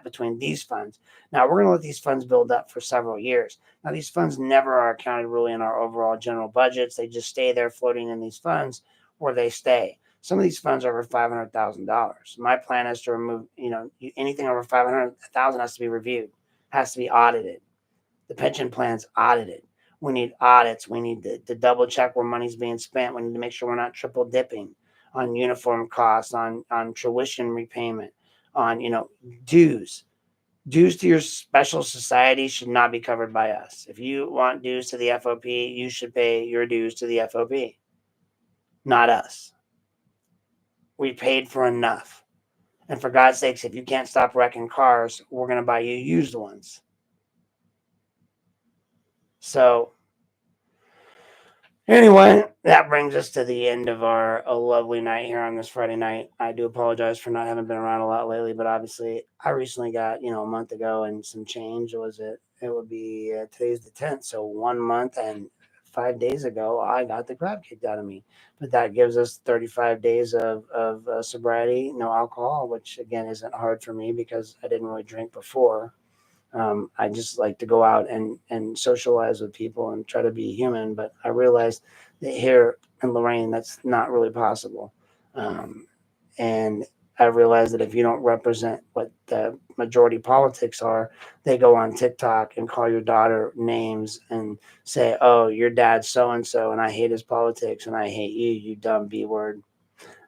S1: between these funds. Now we're going to let these funds build up for several years. Now these funds never are accounted really in our overall general budgets. They just stay there floating in these funds, or they stay. Some of these funds are over $500,000. My plan is to remove, anything over $500,000 has to be reviewed, has to be audited. The pension plan's audited. We need audits. We need to double check where money's being spent. We need to make sure we're not triple dipping on uniform costs, on tuition repayment, on dues. Dues to your special society should not be covered by us. If you want dues to the FOP, you should pay your dues to the FOP, not us. We paid for enough. And for God's sakes, if you can't stop wrecking cars, we're going to buy you used ones. So, anyway, that brings us to the end of our lovely night here on this Friday night. I do apologize for not having been around a lot lately, but obviously I recently got, a month ago and some change. It would be, today's the 10th. So 1 month and 5 days ago, I got the crap kicked out of me. But that gives us 35 days of sobriety, no alcohol, which again isn't hard for me because I didn't really drink before. I just like to go out and socialize with people and try to be human. But I realized that here in Lorain, that's not really possible. And I realized that if you don't represent what the majority politics are, they go on TikTok and call your daughter names and say, "Oh, your dad's so-and-so, and I hate his politics, and I hate you, you dumb B word."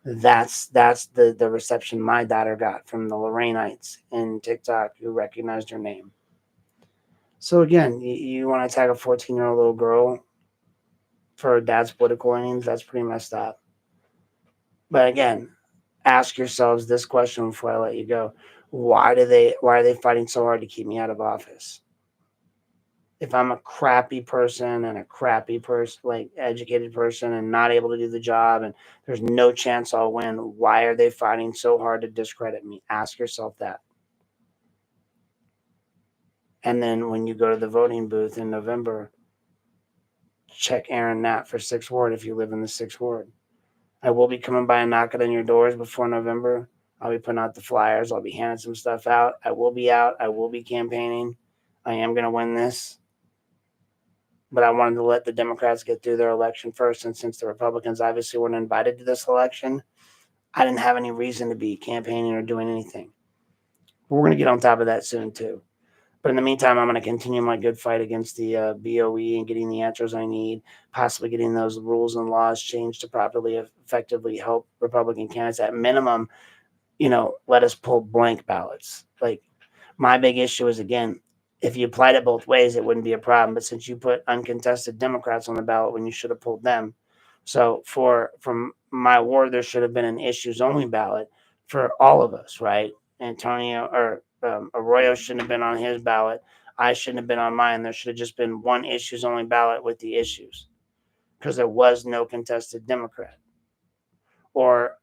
S1: That's the reception my daughter got from the Lorainites in TikTok who recognized her name. So again, you want to attack a 14-year-old little girl for her dad's political leanings? That's pretty messed up. But again, ask yourselves this question before I let you go: why are they fighting so hard to keep me out of office? If I'm a crappy person and a crappy person, like educated person, and not able to do the job, and there's no chance I'll win, why are they fighting so hard to discredit me? Ask yourself that. And then when you go to the voting booth in November, check Aaron Knapp for 6th Ward if you live in the 6th Ward. I will be coming by and knocking on your doors before November. I'll be putting out the flyers. I'll be handing some stuff out. I will be out. I will be campaigning. I am going to win this. But I wanted to let the Democrats get through their election first. And since the Republicans obviously weren't invited to this election, I didn't have any reason to be campaigning or doing anything. But we're going to get on top of that soon, too. But in the meantime, I'm going to continue my good fight against the BOE and getting the answers I need, possibly getting those rules and laws changed to properly, effectively help Republican candidates. At minimum, let us pull blank ballots. Like, my big issue is, again, if you applied it both ways, it wouldn't be a problem. But since you put uncontested Democrats on the ballot when you should have pulled them, so from my ward, there should have been an issues only ballot for all of us, right? Antonio or Arroyo shouldn't have been on his ballot. I shouldn't have been on mine. There should have just been one issues only ballot with the issues, because there was no contested Democrat. Or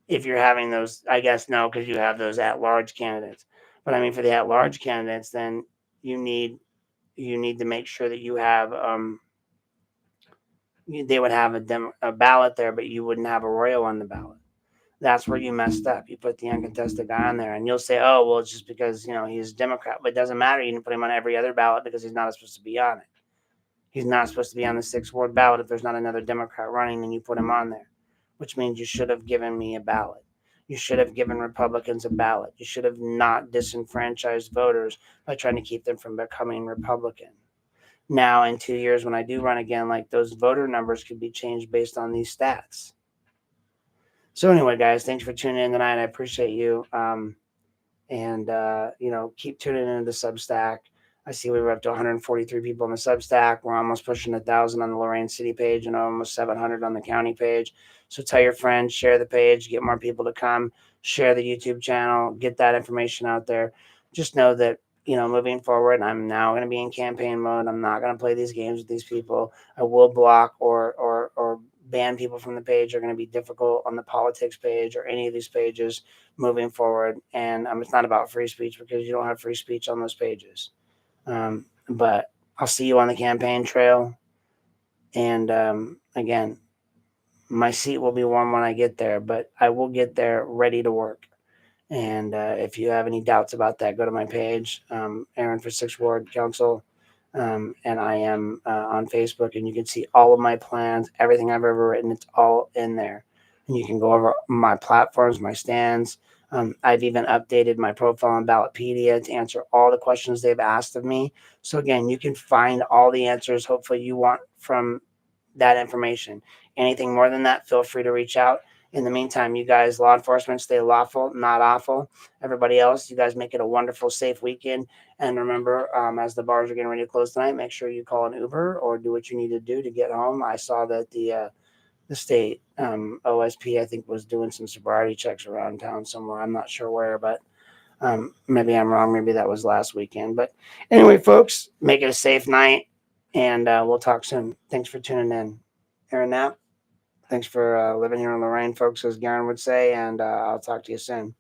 S1: if you're having those, I guess no, because you have those at-large candidates. But I mean, for the at-large candidates, then you need to make sure that you have they would have a ballot there, but you wouldn't have Arroyo on the ballot. That's where you messed up. You put the uncontested guy on there, and you'll say, "Oh, well, it's just because he's a Democrat." But it doesn't matter. You can put him on every other ballot because he's not supposed to be on it. He's not supposed to be on the 6th Ward ballot if there's not another Democrat running, and you put him on there, which means you should have given me a ballot. You should have given Republicans a ballot. You should have not disenfranchised voters by trying to keep them from becoming Republican. Now, in 2 years, when I do run again, like, those voter numbers could be changed based on these stats. So anyway, guys, thanks for tuning in tonight. I appreciate you. And keep tuning into the Substack. I see we were up to 143 people on the Substack. We're almost pushing 1,000 on the Lorain City page and almost 700 on the county page. So tell your friends, share the page, get more people to come, share the YouTube channel, get that information out there. Just know that, moving forward, I'm now going to be in campaign mode. I'm not going to play these games with these people. I will block or ban people from the page. Are going to be difficult on the politics page or any of these pages moving forward. And it's not about free speech, because you don't have free speech on those pages. But I'll see you on the campaign trail. And again, My seat will be warm when I get there, but I will get there ready to work. And if you have any doubts about that, go to my page, Aaron for Sixth Ward Council. And I am on Facebook, and you can see all of my plans, everything I've ever written. It's all in there. And you can go over my platforms, my stands. I've even updated my profile on Ballotpedia to answer all the questions they've asked of me. So again, you can find all the answers hopefully you want from that information. Anything more than that, feel free to reach out. In the meantime, you guys, law enforcement, stay lawful, not awful. Everybody else, you guys make it a wonderful, safe weekend. And remember, as the bars are getting ready to close tonight, make sure you call an Uber or do what you need to do to get home. I saw that the state OSP, I think, was doing some sobriety checks around town somewhere. I'm not sure where, but maybe I'm wrong. Maybe that was last weekend. But anyway, folks, make it a safe night, and we'll talk soon. Thanks for tuning in. Aaron Knapp, thanks for living here in Lorain, folks, as Garen would say, and I'll talk to you soon.